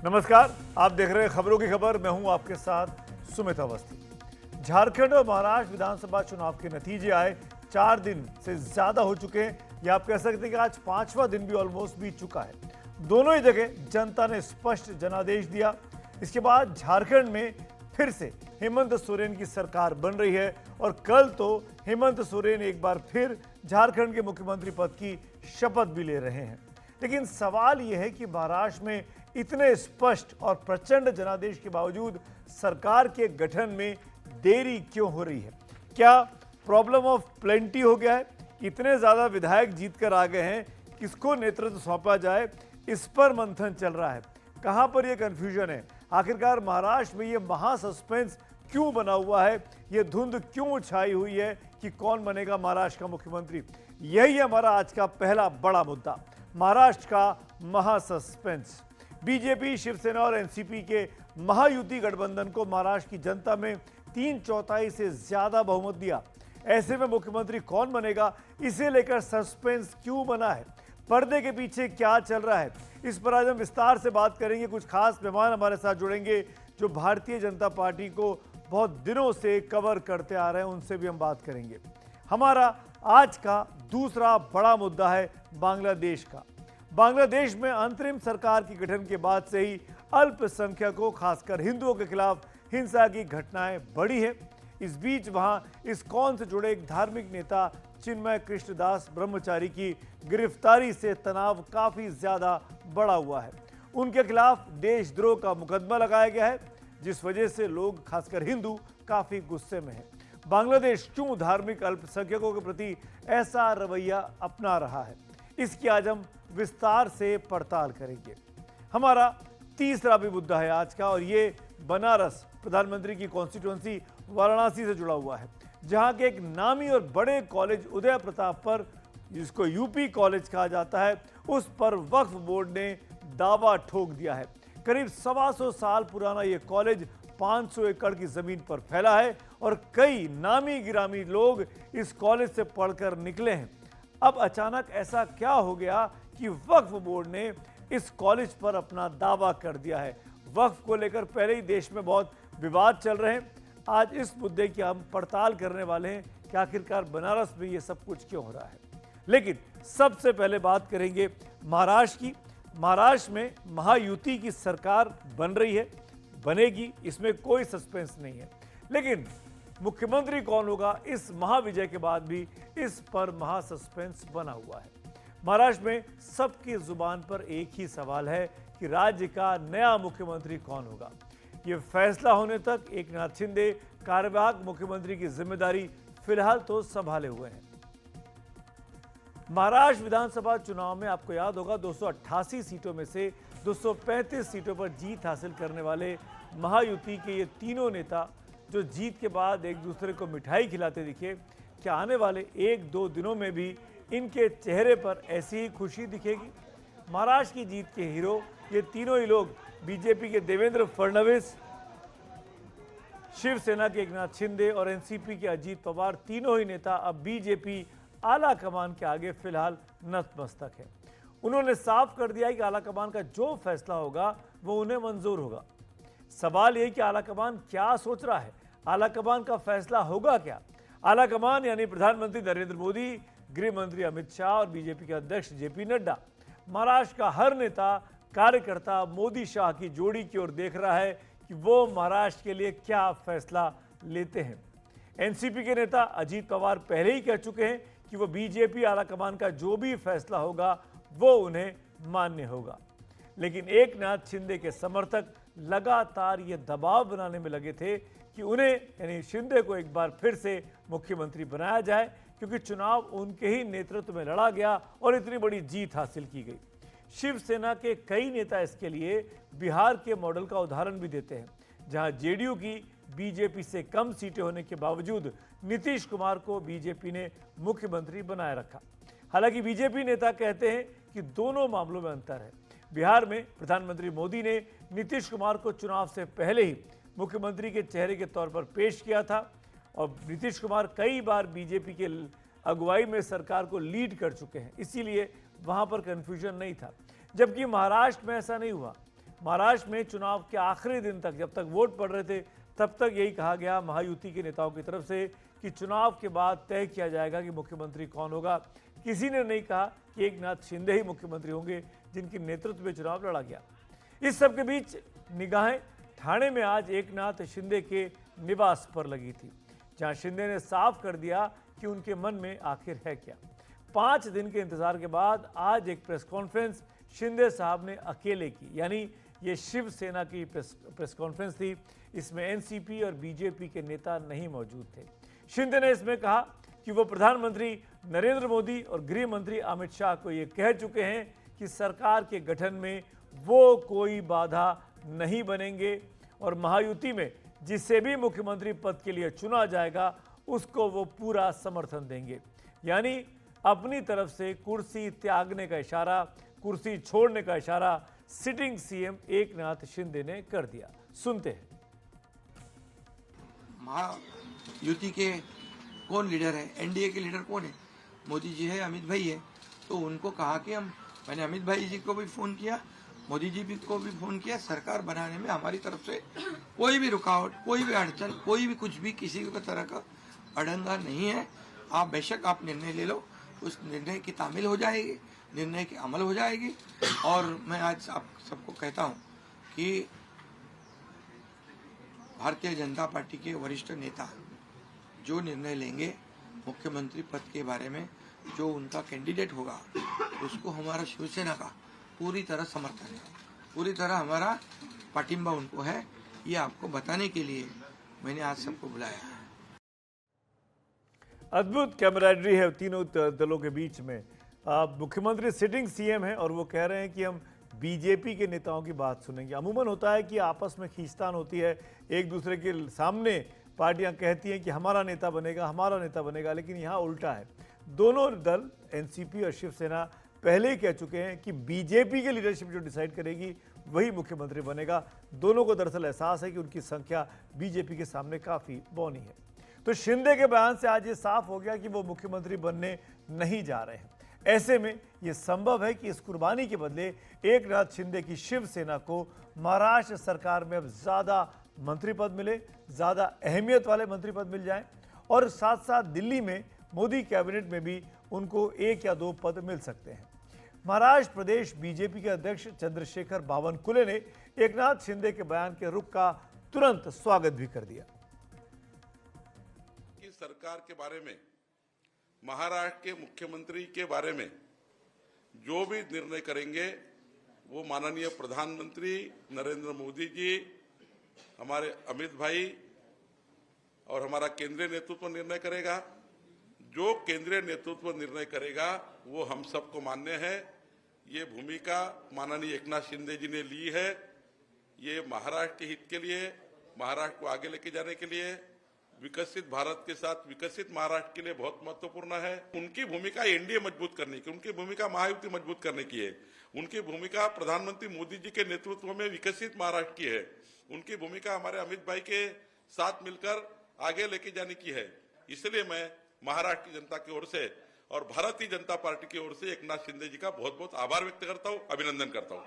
नमस्कार, आप देख रहे हैं खबरों की खबर। मैं हूं आपके साथ सुमित अवस्थी। झारखंड और महाराष्ट्र विधानसभा चुनाव के नतीजे आए 4 दिन से ज्यादा हो चुके हैं, या आप कह सकते हैं कि आज 5वां दिन भी ऑलमोस्ट बीत चुका है। दोनों ही जगह जनता ने स्पष्ट जनादेश दिया। इसके बाद झारखंड में फिर से हेमंत सोरेन की सरकार बन रही है और कल तो हेमंत सोरेन एक बार फिर झारखंड के मुख्यमंत्री पद की शपथ भी ले रहे हैं। लेकिन सवाल यह है कि महाराष्ट्र में इतने स्पष्ट और प्रचंड जनादेश के बावजूद सरकार के गठन में देरी क्यों हो रही है? क्या प्रॉब्लम ऑफ प्लेंटी हो गया है? इतने ज्यादा विधायक जीत कर आ गए हैं, किसको नेतृत्व सौंपा जाए, इस पर मंथन चल रहा है। कहां पर यह कंफ्यूजन है? आखिरकार महाराष्ट्र में यह महा सस्पेंस क्यों बना हुआ है? यह धुंध क्यों छाई हुई है कि कौन बनेगा महाराष्ट्र का मुख्यमंत्री? यही हमारा आज का पहला बड़ा मुद्दा, महाराष्ट्र का महा सस्पेंस। बीजेपी, शिवसेना और एनसीपी के महायुति गठबंधन को महाराष्ट्र की जनता में 3/4 से ज्यादा बहुमत दिया। ऐसे में मुख्यमंत्री कौन बनेगा, इसे लेकर सस्पेंस क्यों बना है? पर्दे के पीछे क्या चल रहा है? इस पर आज हम विस्तार से बात करेंगे। कुछ खास मेहमान हमारे साथ जुड़ेंगे जो भारतीय जनता पार्टी को बहुत दिनों से कवर करते आ रहे हैं, उनसे भी हम बात करेंगे। हमारा आज का दूसरा बड़ा मुद्दा है बांग्लादेश का। बांग्लादेश में अंतरिम सरकार के गठन के बाद से ही अल्पसंख्यकों, खासकर हिंदुओं के खिलाफ हिंसा की घटनाएं बढ़ी है। इस बीच वहां इस्कॉन से जुड़े एक धार्मिक नेता चिन्मय कृष्णदास ब्रह्मचारी की गिरफ्तारी से तनाव काफी ज्यादा बढ़ा हुआ है। उनके खिलाफ देशद्रोह का मुकदमा लगाया गया है, जिस वजह से लोग, खासकर हिंदू, काफी गुस्से में हैं। बांग्लादेश क्यों धार्मिक अल्पसंख्यकों के प्रति ऐसा रवैया अपना रहा है, इसकी आज हम विस्तार से पड़ताल करेंगे। हमारा तीसरा भी मुद्दा है आज का, और ये बनारस, प्रधानमंत्री की कॉन्स्टिट्यूएंसी वाराणसी से जुड़ा हुआ है, जहां के एक नामी और बड़े कॉलेज उदय प्रताप पर, जिसको यूपी कॉलेज कहा जाता है, उस पर वक्फ बोर्ड ने दावा ठोक दिया है। करीब 125 साल पुराना यह कॉलेज 500 एकड़ की जमीन पर फैला है और कई नामी गिरामी लोग इस कॉलेज से पढ़कर निकले हैं। अब अचानक ऐसा क्या हो गया कि वक्फ बोर्ड ने इस कॉलेज पर अपना दावा कर दिया है? वक्फ को लेकर पहले ही देश में बहुत विवाद चल रहे हैं। आज इस मुद्दे की हम पड़ताल करने वाले हैं कि आखिरकार बनारस में ये सब कुछ क्यों हो रहा है। लेकिन सबसे पहले बात करेंगे महाराष्ट्र की। महाराष्ट्र में महायुति की सरकार बन रही है, बनेगी, इसमें कोई सस्पेंस नहीं है। लेकिन मुख्यमंत्री कौन होगा, इस महाविजय के बाद भी इस पर महा सस्पेंस बना हुआ है। महाराष्ट्र में सबकी जुबान पर एक ही सवाल है कि राज्य का नया मुख्यमंत्री कौन होगा। यह फैसला होने तक एकनाथ शिंदे कार्यवाहक मुख्यमंत्री की जिम्मेदारी फिलहाल तो संभाले हुए हैं। महाराष्ट्र विधानसभा चुनाव में आपको याद होगा 288 सीटों में से 235 सीटों पर जीत हासिल करने वाले महायुति के ये तीनों नेता, जो जीत के बाद एक दूसरे को मिठाई खिलाते दिखे, क्या आने वाले 1-2 दिनों में भी इनके चेहरे पर ऐसी ही खुशी दिखेगी? महाराष्ट्र की जीत के हीरो ये तीनों ही लोग, बीजेपी के देवेंद्र फडणवीस, शिवसेना के एकनाथ शिंदे और एनसीपी के अजीत पवार, तीनों ही नेता अब बीजेपी आला कमान के आगे फिलहाल नतमस्तक है। उन्होंने साफ कर दिया है कि आला कमान का जो फैसला होगा वो उन्हें मंजूर होगा। सवाल यह कि आला कमान क्या सोच रहा है, आला कमान का फैसला होगा क्या? आला कमान यानी प्रधानमंत्री नरेंद्र मोदी, गृह मंत्री अमित शाह और बीजेपी के अध्यक्ष जेपी नड्डा। महाराष्ट्र का हर नेता, कार्यकर्ता मोदी शाह की जोड़ी की ओर देख रहा है कि वो महाराष्ट्र के लिए क्या फैसला लेते हैं। एनसीपी के नेता अजीत पवार पहले ही कह चुके हैं कि वो बीजेपी आला कमान का जो भी फैसला होगा वो उन्हें मान्य होगा। लेकिन एकनाथ शिंदे के समर्थक लगातार ये दबाव बनाने में लगे थे कि उन्हें, यानी शिंदे को, एक बार फिर से मुख्यमंत्री बनाया जाए, क्योंकि चुनाव उनके ही नेतृत्व में लड़ा गया और इतनी बड़ी जीत हासिल की गई। शिवसेना के कई नेता इसके लिए बिहार के मॉडल का उदाहरण भी देते हैं, जहां जेडीयू की बीजेपी से कम सीटें होने के बावजूद नीतीश कुमार को बीजेपी ने मुख्यमंत्री बनाए रखा। हालांकि बीजेपी नेता कहते हैं कि दोनों मामलों में अंतर है। बिहार में प्रधानमंत्री मोदी ने नीतीश कुमार को चुनाव से पहले ही मुख्यमंत्री के चेहरे के तौर पर पेश किया था और नीतीश कुमार कई बार बीजेपी के अगुवाई में सरकार को लीड कर चुके हैं, इसीलिए वहां पर कंफ्यूजन नहीं था। जबकि महाराष्ट्र में ऐसा नहीं हुआ। महाराष्ट्र में चुनाव के आखिरी दिन तक, जब तक वोट पड़ रहे थे, तब तक यही कहा गया महायुति के नेताओं की तरफ से कि चुनाव के बाद तय किया जाएगा कि मुख्यमंत्री कौन होगा। किसी ने नहीं कहा कि एकनाथ शिंदे ही मुख्यमंत्री होंगे, जिनके नेतृत्व में चुनाव लड़ा गया। इस सब के बीच निगाहें ठाणे में आज एकनाथ शिंदे के निवास पर लगी थी, जहां शिंदे ने साफ कर दिया कि उनके मन में आखिर है क्या। 5 दिन के इंतजार के बाद आज एक प्रेस कॉन्फ्रेंस शिंदे साहब ने अकेले की, यानी ये शिवसेना की प्रेस कॉन्फ्रेंस थी। इसमें एनसीपी और बीजेपी के नेता नहीं मौजूद थे। शिंदे ने इसमें कहा कि वो प्रधानमंत्री नरेंद्र मोदी और गृह मंत्री अमित शाह को ये कह चुके हैं कि सरकार के गठन में वो कोई बाधा नहीं बनेंगे और महायुति में जिसे भी मुख्यमंत्री पद के लिए चुना जाएगा उसको वो पूरा समर्थन देंगे। यानी अपनी तरफ से कुर्सी त्यागने का इशारा, कुर्सी छोड़ने का इशारा सिटिंग सीएम एकनाथ शिंदे ने कर दिया। सुनते हैं। महायुति के कौन लीडर है? एनडीए के लीडर कौन है? मोदी जी है, अमित भाई है। तो उनको कहा कि मैंने अमित भाई जी को भी फोन किया, मोदी जी भी को भी फोन किया। सरकार बनाने में हमारी तरफ से कोई भी रुकावट, कोई भी अड़चन, कोई भी कुछ भी किसी भी तरह का अड़ंगा नहीं है। आप बेशक आप निर्णय ले लो, उस निर्णय की तामील हो जाएगी, निर्णय की अमल हो जाएगी। और मैं आज आप सबको कहता हूं कि भारतीय जनता पार्टी के वरिष्ठ नेता जो निर्णय लेंगे मुख्यमंत्री पद के बारे में, जो उनका कैंडिडेट होगा, उसको हमारा शिवसेना का पूरी तरह समर्थन है, पूरी तरह हमारा पाटिंबा उनको है। ये आपको बताने के लिए मैंने आज सबको बुलाया है। अद्भुत कैमराडरी है तीनों दलों के बीच में। मुख्यमंत्री सिटिंग सीएम है और वो कह रहे हैं कि हम बीजेपी के नेताओं की बात सुनेंगे। अमूमन होता है कि आपस में खींचतान होती है, एक दूसरे के सामने पार्टियां कहती हैं कि हमारा नेता बनेगा, हमारा नेता बनेगा, लेकिन यहाँ उल्टा है। दोनों दल एनसीपी और शिवसेना पहले ही कह चुके हैं कि बीजेपी की लीडरशिप जो डिसाइड करेगी वही मुख्यमंत्री बनेगा। दोनों को दरअसल एहसास है कि उनकी संख्या बीजेपी के सामने काफ़ी बौनी है। तो शिंदे के बयान से आज ये साफ हो गया कि वो मुख्यमंत्री बनने नहीं जा रहे हैं। ऐसे में ये संभव है कि इस कुर्बानी के बदले एकनाथ शिंदे की शिवसेना को महाराष्ट्र सरकार में अब ज़्यादा मंत्री पद मिले, ज़्यादा अहमियत वाले मंत्री पद मिल जाएं और साथ साथ दिल्ली में मोदी कैबिनेट में भी उनको 1 या 2 पद मिल सकते हैं। महाराष्ट्र प्रदेश बीजेपी के अध्यक्ष चंद्रशेखर बावनकुले ने एकनाथ शिंदे के बयान के रुख का तुरंत स्वागत भी कर दिया। की सरकार के बारे में, महाराष्ट्र के मुख्यमंत्री के बारे में जो भी निर्णय करेंगे वो माननीय प्रधानमंत्री नरेंद्र मोदी जी, हमारे अमित भाई और हमारा केंद्रीय नेतृत्व निर्णय करेगा। जो केंद्रीय नेतृत्व निर्णय करेगा वो हम सबको मान्य है। ये भूमिका माननीय एकनाथ शिंदे जी ने ली है। ये महाराष्ट्र के हित के लिए, महाराष्ट्र को आगे लेके जाने के लिए, विकसित भारत के साथ विकसित महाराष्ट्र के लिए बहुत महत्वपूर्ण है। उनकी भूमिका एनडीए मजबूत करने की, उनकी भूमिका महायुति मजबूत करने की है। उनकी भूमिका प्रधानमंत्री मोदी जी के नेतृत्व में विकसित महाराष्ट्र की है। उनकी भूमिका हमारे अमित भाई के साथ मिलकर आगे लेके जाने की है। इसलिए मैं महाराष्ट्र की जनता की ओर से और भारतीय जनता पार्टी की ओर से एकनाथ शिंदे जी का बहुत बहुत आभार व्यक्त करता हूं, अभिनंदन करता हूं।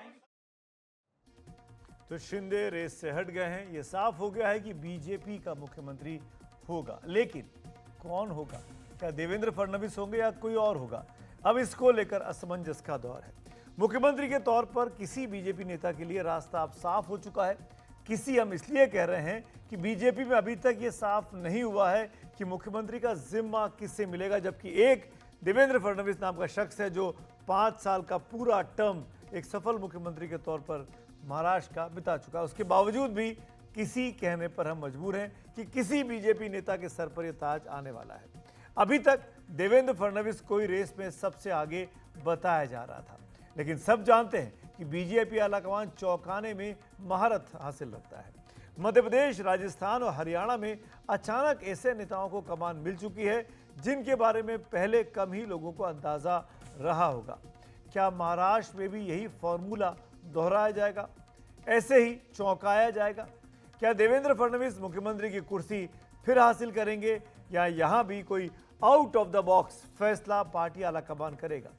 तो शिंदे रेस से हट गए हैं। यह साफ हो गया है कि बीजेपी का मुख्यमंत्री होगा, लेकिन कौन होगा? क्या देवेंद्र फडणवीस होंगे या कोई और होगा? अब इसको लेकर असमंजस का दौर है। मुख्यमंत्री के तौर पर किसी बीजेपी नेता के लिए रास्ता अब साफ हो चुका है। किसी हम इसलिए कह रहे हैं कि बीजेपी में अभी तक ये साफ नहीं हुआ है कि मुख्यमंत्री का जिम्मा किससे मिलेगा, जबकि एक देवेंद्र फडणवीस नाम का शख्स है जो 5 साल का पूरा टर्म एक सफल मुख्यमंत्री के तौर पर महाराष्ट्र का बिता चुका है। उसके बावजूद भी किसी कहने पर हम मजबूर हैं कि किसी बीजेपी नेता के सर पर यह ताज आने वाला है। अभी तक देवेंद्र फडणवीस को ही रेस में सबसे आगे बताया जा रहा था, लेकिन सब जानते हैं कि बीजेपी आलाकमान चौंकाने में महारत हासिल रखता है। मध्य प्रदेश, राजस्थान और हरियाणा में अचानक ऐसे नेताओं को कमान मिल चुकी है जिनके बारे में पहले कम ही लोगों को अंदाजा रहा होगा। क्या महाराष्ट्र में भी यही फॉर्मूला दोहराया जाएगा? ऐसे ही चौंकाया जाएगा? क्या देवेंद्र फडणवीस मुख्यमंत्री की कुर्सी फिर हासिल करेंगे या यहां भी कोई आउट ऑफ द बॉक्स फैसला पार्टी आलाकमान करेगा?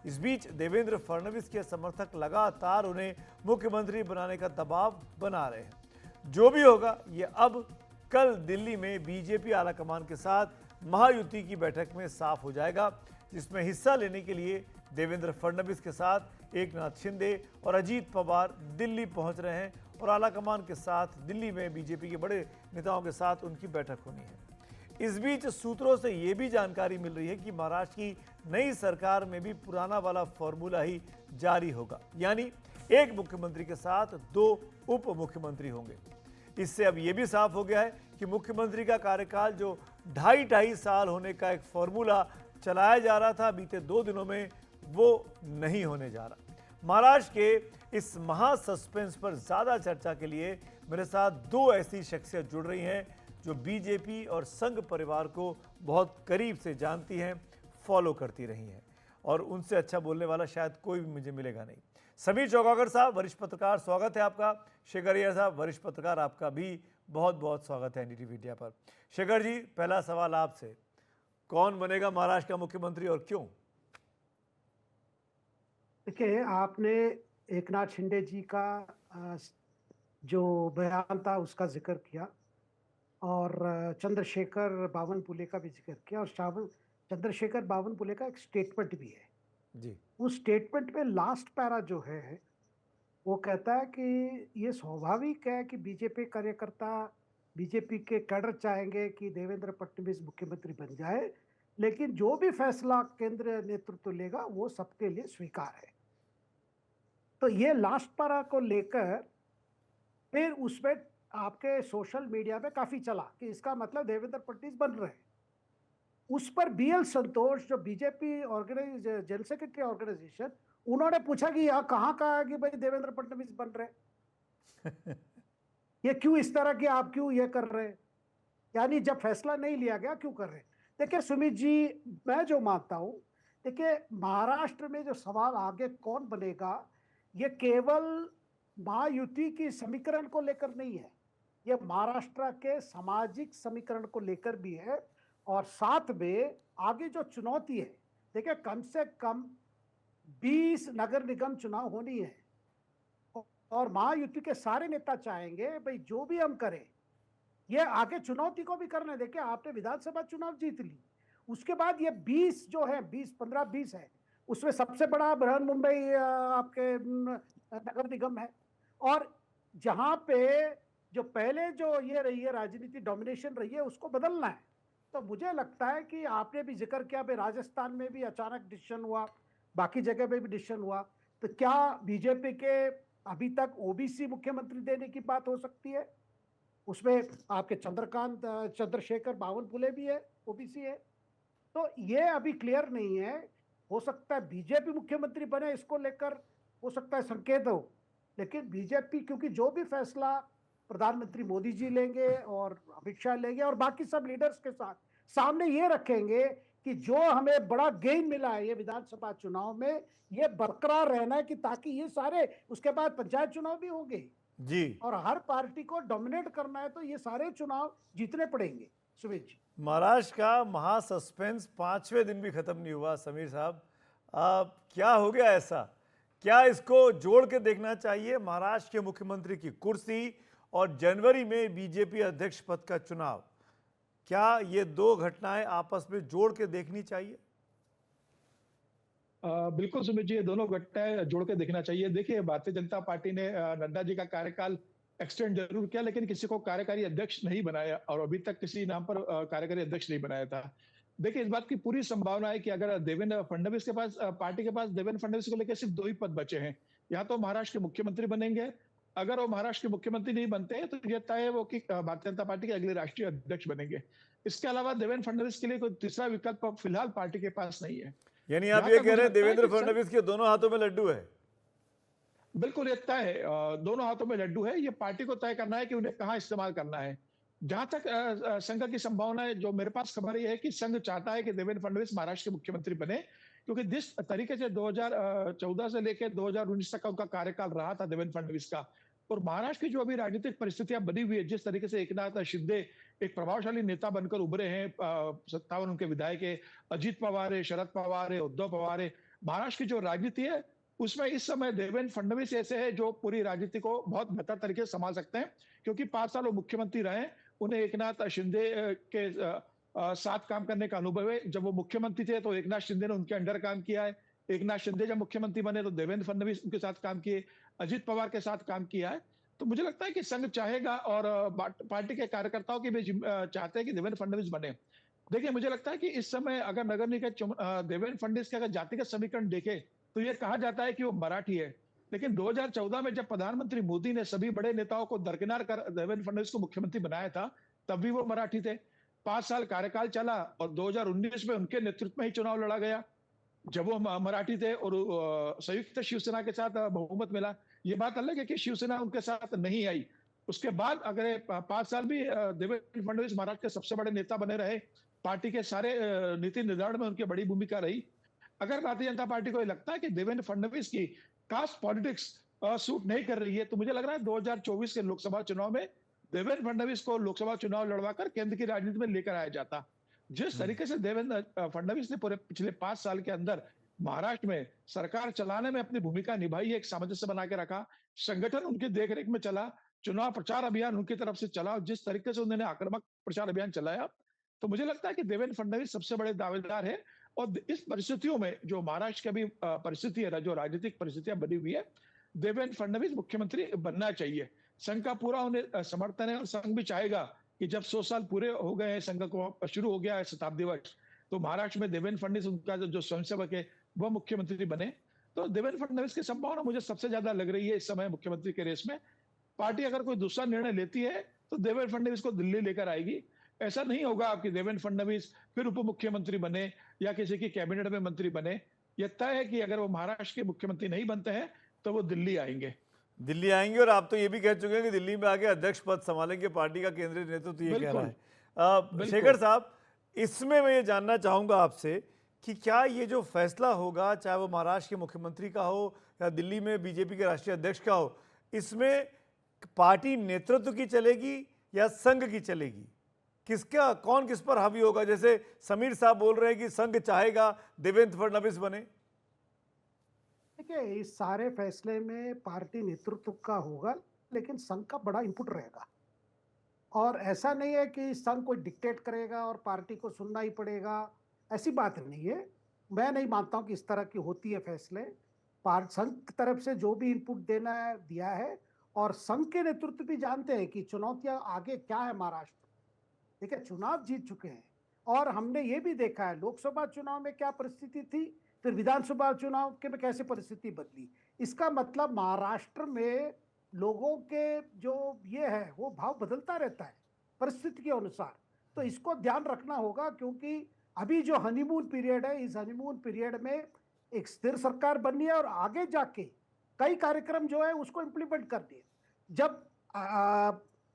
इस बीच देवेंद्र फडणवीस के समर्थक लगातार उन्हें मुख्यमंत्री बनाने का दबाव बना रहे हैं। जो भी होगा, ये अब कल दिल्ली में बीजेपी आलाकमान के साथ महायुति की बैठक में साफ हो जाएगा, जिसमें हिस्सा लेने के लिए देवेंद्र फडणवीस के साथ एकनाथ शिंदे और अजीत पवार दिल्ली पहुंच रहे हैं और आलाकमान के साथ दिल्ली में बीजेपी के बड़े नेताओं के साथ उनकी बैठक होनी है। इस बीच सूत्रों से यह भी जानकारी मिल रही है कि महाराष्ट्र की नई सरकार में भी पुराना वाला फॉर्मूला ही जारी होगा, यानी एक मुख्यमंत्री के साथ 2 उप मुख्यमंत्री होंगे। इससे अब यह भी साफ हो गया है कि मुख्यमंत्री का कार्यकाल जो 2.5 साल होने का एक फॉर्मूला चलाया जा रहा था बीते 2 दिनों में, वो नहीं होने जा रहा। महाराष्ट्र के इस महा सस्पेंस पर ज्यादा चर्चा के लिए मेरे साथ 2 ऐसी शख्सियत जुड़ रही हैं जो बीजेपी और संघ परिवार को बहुत करीब से जानती हैं, फॉलो करती रही हैं, और उनसे अच्छा बोलने वाला शायद कोई भी मुझे मिलेगा नहीं। समीर चौगाकर साहब, वरिष्ठ पत्रकार, स्वागत है आपका। शेखर अय्यर साहब, वरिष्ठ पत्रकार, आपका भी बहुत बहुत स्वागत है एनडीटीवी इंडिया पर। शेखर जी, पहला सवाल आपसे, कौन बनेगा महाराष्ट्र का मुख्यमंत्री और क्यों? देखिए, आपने एकनाथ शिंदे जी का जो बयान था उसका जिक्र किया और चंद्रशेखर बावनकुले का भी जिक्र किया, और चंद्रशेखर बावनकुले का एक स्टेटमेंट भी है जी। उस स्टेटमेंट में लास्ट पैरा जो है वो कहता है कि ये स्वाभाविक है कि बीजेपी कार्यकर्ता, बीजेपी के कैडर चाहेंगे कि देवेंद्र फडणवीस मुख्यमंत्री बन जाए, लेकिन जो भी फैसला केंद्रीय नेतृत्व लेगा वो सबके लिए स्वीकार है। तो ये लास्ट पैरा को लेकर फिर उसमें आपके सोशल मीडिया पे काफी चला कि इसका मतलब देवेंद्र फडणवीस बन रहे हैं। उस पर बीएल संतोष, जो बीजेपी जनरल सेक्रेटरी ऑर्गेनाइजेशन, उन्होंने पूछा कि यहाँ कहाँ कहा है कि भाई देवेंद्र फडणवीस बन रहे हैं, ये क्यों इस तरह की आप क्यों ये कर रहे हैं, यानी जब फैसला नहीं लिया गया क्यों कर रहे हैं। देखिए सुमित जी, मैं जो मानता हूं, देखिए महाराष्ट्र में जो सवाल आगे कौन बनेगा, ये केवल महायुति की समीकरण को लेकर नहीं है, ये महाराष्ट्र के सामाजिक समीकरण को लेकर भी है, और साथ में आगे जो चुनौती है, देखिए कम से कम 20 नगर निगम चुनाव होनी है, और महायुति के सारे नेता चाहेंगे भाई जो भी हम करें ये आगे चुनौती को भी करना है। देखिए आपने विधानसभा चुनाव जीत ली, उसके बाद ये 20 जो है 15-20 है, उसमें सबसे बड़ा बृहन मुंबई आपके नगर निगम है, और जहां पे जो पहले जो ये रही है राजनीति डोमिनेशन रही है उसको बदलना है। तो मुझे लगता है कि आपने भी जिक्र किया भाई राजस्थान में भी अचानक डिसीजन हुआ, बाकी जगह पे भी डिसीजन हुआ, तो क्या बीजेपी के अभी तक ओबीसी मुख्यमंत्री देने की बात हो सकती है? उसमें आपके चंद्रशेखर बावनकुले भी है, ओबीसी है, तो ये अभी क्लियर नहीं है। हो सकता है बीजेपी मुख्यमंत्री बने, इसको लेकर हो सकता है संकेत हो, लेकिन बीजेपी क्योंकि जो भी फैसला प्रधानमंत्री मोदी जी लेंगे और अमित शाह लेंगे और बाकी सब लीडर्स के साथ सामने ये रखेंगे कि जो हमें बड़ा गेन मिला है ये विधानसभा चुनाव में, ये बरकरार रहना है, कि ताकि ये सारे उसके बाद पंचायत चुनाव भी होंगे जी, और हर पार्टी को डोमिनेट करना है, तो ये सारे चुनाव जीतने पड़ेंगे। सुमित जी, महाराष्ट्र का महा सस्पेंस 5वें दिन भी खत्म नहीं हुआ। समीर साहब, क्या हो गया ऐसा? क्या इसको जोड़ के देखना चाहिए, महाराष्ट्र के मुख्यमंत्री की कुर्सी और जनवरी में बीजेपी अध्यक्ष पद का चुनाव? क्या ये 2 घटनाएं आपस में जोड़ के देखनी चाहिए? बिल्कुल सुमित जी, ये दोनों घटनाएं जोड़ के देखना चाहिए। देखिए, भारतीय जनता पार्टी ने नड्डा जी का कार्यकाल एक्सटेंड जरूर किया, लेकिन किसी को कार्यकारी अध्यक्ष नहीं बनाया, और अभी तक किसी नाम पर कार्यकारी अध्यक्ष नहीं बनाया था। देखिए, इस बात की पूरी संभावना है कि अगर देवेंद्र फडणवीस के पास, पार्टी के पास देवेंद्र फडणवीस को लेकर सिर्फ 2 ही पद बचे हैं, या तो महाराष्ट्र के मुख्यमंत्री बनेंगे, अगर वो महाराष्ट्र के मुख्यमंत्री नहीं बनते हैं तो ये तय है वो कि भारतीय जनता पार्टी के अगले राष्ट्रीय अध्यक्ष बनेंगे। इसके अलावा देवेंद्र फडणवीस के लिए कोई तीसरा विकल्प फिलहाल पार्टी के पास नहीं है। यानी आप ये कह रहे हैं देवेंद्र फडणवीस के दोनों हाथों में लड्डू है? बिल्कुल, ये तय है, दोनों हाथों में लड्डू है। ये पार्टी को तय करना है कि उन्हें कहां इस्तेमाल करना है। जहां तक संघ की संभावना है, जो मेरे पास खबर ये है कि संघ चाहता है कि देवेंद्र फडणवीस महाराष्ट्र के मुख्यमंत्री बने, क्योंकि जिस तरीके से 2014 से लेकर 2019 तक का उनका कार्यकाल रहा था देवेंद्र फडणवीस का, और महाराष्ट्र की जो अभी राजनीतिक परिस्थितियां बनी हुई है, जिस तरीके से एकनाथ शिंदे एक प्रभावशाली नेता बनकर उभरे हैं, 57 उनके विधायक है, अजीत पवार है, शरद पवार है, उद्धव पवार है, महाराष्ट्र की जो राजनीति है उसमें इस समय देवेंद्र फडणवीस ऐसे है जो पूरी राजनीति को बहुत बेहतर तरीके से संभाल सकते हैं, क्योंकि 5 साल वो मुख्यमंत्री रहे। उन्हें एकनाथ शिंदे के साथ काम करने का अनुभव है। जब वो मुख्यमंत्री थे तो एकनाथ शिंदे ने उनके अंडर काम किया है। एकनाथ शिंदे जब मुख्यमंत्री बने तो देवेंद्र फडणवीस उनके साथ काम किए, अजित पवार के साथ काम किया है। तो मुझे लगता है कि संघ चाहेगा और पार्टी के कार्यकर्ताओं की भी चाहते हैं कि देवेंद्र फडणवीस बने। देखिए, मुझे लगता है कि इस समय अगर नगर निगम देवेंद्र फडणवीस के अगर जातिगत समीकरण देखे तो ये कहा जाता है कि वो मराठी है। लेकिन 2014 में जब प्रधानमंत्री मोदी ने सभी बड़े नेताओं को दरकिनार कर देवेंद्र फडणवीस को मुख्यमंत्री बनाया था, तब भी वो मराठी थे। 5 साल कार्यकाल चला और 2019 में उनके नेतृत्व में ही चुनाव लड़ा गया, जब वो मराठी थे और संयुक्त शिवसेना के साथ बहुमत मिला। ये बात अलग है कि शिवसेना उनके साथ नहीं आई। उसके बाद अगर 5 साल भी देवेंद्र फडणवीस महाराष्ट्र के सबसे बड़े नेता बने रहे, पार्टी के सारे नीति निर्धारण में उनकी बड़ी भूमिका रही। अगर भारतीय जनता पार्टी को ये लगता है कि देवेंद्र फडणवीस की कास्ट पॉलिटिक्स सूट नहीं कर रही है, तो मुझे लग रहा है 2024 के लोकसभा चुनाव में देवेंद्र फडणवीस को लोकसभा चुनाव लड़वाकर केंद्र की राजनीति में लेकर आया जाता। जिस तरीके से देवेंद्र फडणवीस ने पूरे पिछले 5 साल के अंदर महाराष्ट्र में सरकार चलाने में अपनी भूमिका निभाई, एक सामंजस्य बना के रखा, संगठन उनकी देखरेख में चला, चुनाव प्रचार अभियान उनकी तरफ से चला, जिस तरीके से उन्होंने आक्रामक प्रचार अभियान चलाया, तो मुझे लगता है कि देवेंद्र फडणवीस सबसे बड़े दावेदार है। और इस परिस्थितियों में जो महाराष्ट्र की अभी परिस्थिति है, जो राजनीतिक परिस्थितियां बनी हुई है, देवेंद्र फडणवीस मुख्यमंत्री बनना चाहिए। संघ का पूरा उन्हें समर्थन है और संघ भी चाहेगा कि जब 100 साल पूरे हो गए हैं, संघ को शुरू हो गया है शताब्दी वर्ष, तो महाराष्ट्र में देवेंद्र फडणवीस उनका जो स्वयंसेवक है वह मुख्यमंत्री बने। तो देवेंद्र फडणवीस की संभावना मुझे सबसे ज्यादा लग रही है इस समय मुख्यमंत्री के रेस में। पार्टी अगर कोई दूसरा निर्णय लेती है तो देवेंद्र फडणवीस को दिल्ली लेकर आएगी। ऐसा नहीं होगा कि देवेंद्र फडणवीस फिर उप मुख्यमंत्री बने या किसी की कैबिनेट में मंत्री बने। यह तय है कि अगर वो महाराष्ट्र के मुख्यमंत्री नहीं बनते हैं तो वो दिल्ली आएंगे। दिल्ली आएंगे और आप तो ये भी कह चुके हैं कि दिल्ली में आके अध्यक्ष पद संभालेंगे, पार्टी का केंद्रीय नेतृत्व ये कह रहा है। शेखर साहब, इसमें मैं ये जानना चाहूंगा आपसे कि क्या ये जो फैसला होगा, चाहे वो महाराष्ट्र के मुख्यमंत्री का हो या दिल्ली में बीजेपी के राष्ट्रीय अध्यक्ष का हो, इसमें पार्टी नेतृत्व की चलेगी या संघ की चलेगी? किसका, कौन किस पर हावी होगा? जैसे समीर साहब बोल रहे हैं कि संघ चाहेगा देवेंद्र फडणवीस बने। देखिए, इस सारे फैसले में पार्टी नेतृत्व का होगा, लेकिन संघ का बड़ा इनपुट रहेगा। और ऐसा नहीं है कि संघ कोई डिक्टेट करेगा और पार्टी को सुनना ही पड़ेगा, ऐसी बात नहीं है। मैं नहीं मानता हूं कि इस तरह की होती है फैसले। संघ की तरफ से जो भी इनपुट देना है दिया है, और संघ के नेतृत्व भी जानते हैं कि चुनौतियां आगे क्या है महाराष्ट्र। देखिए, चुनाव जीत चुके हैं और हमने ये भी देखा है लोकसभा चुनाव में क्या परिस्थिति थी, फिर विधानसभा चुनाव के में कैसे परिस्थिति बदली। इसका मतलब महाराष्ट्र में लोगों के जो ये है वो भाव बदलता रहता है परिस्थिति के अनुसार। तो इसको ध्यान रखना होगा, क्योंकि अभी जो हनीमून पीरियड है, इस हनीमून पीरियड में एक स्थिर सरकार बननी है और आगे जाके कई कार्यक्रम जो है उसको इम्प्लीमेंट करनी है। जब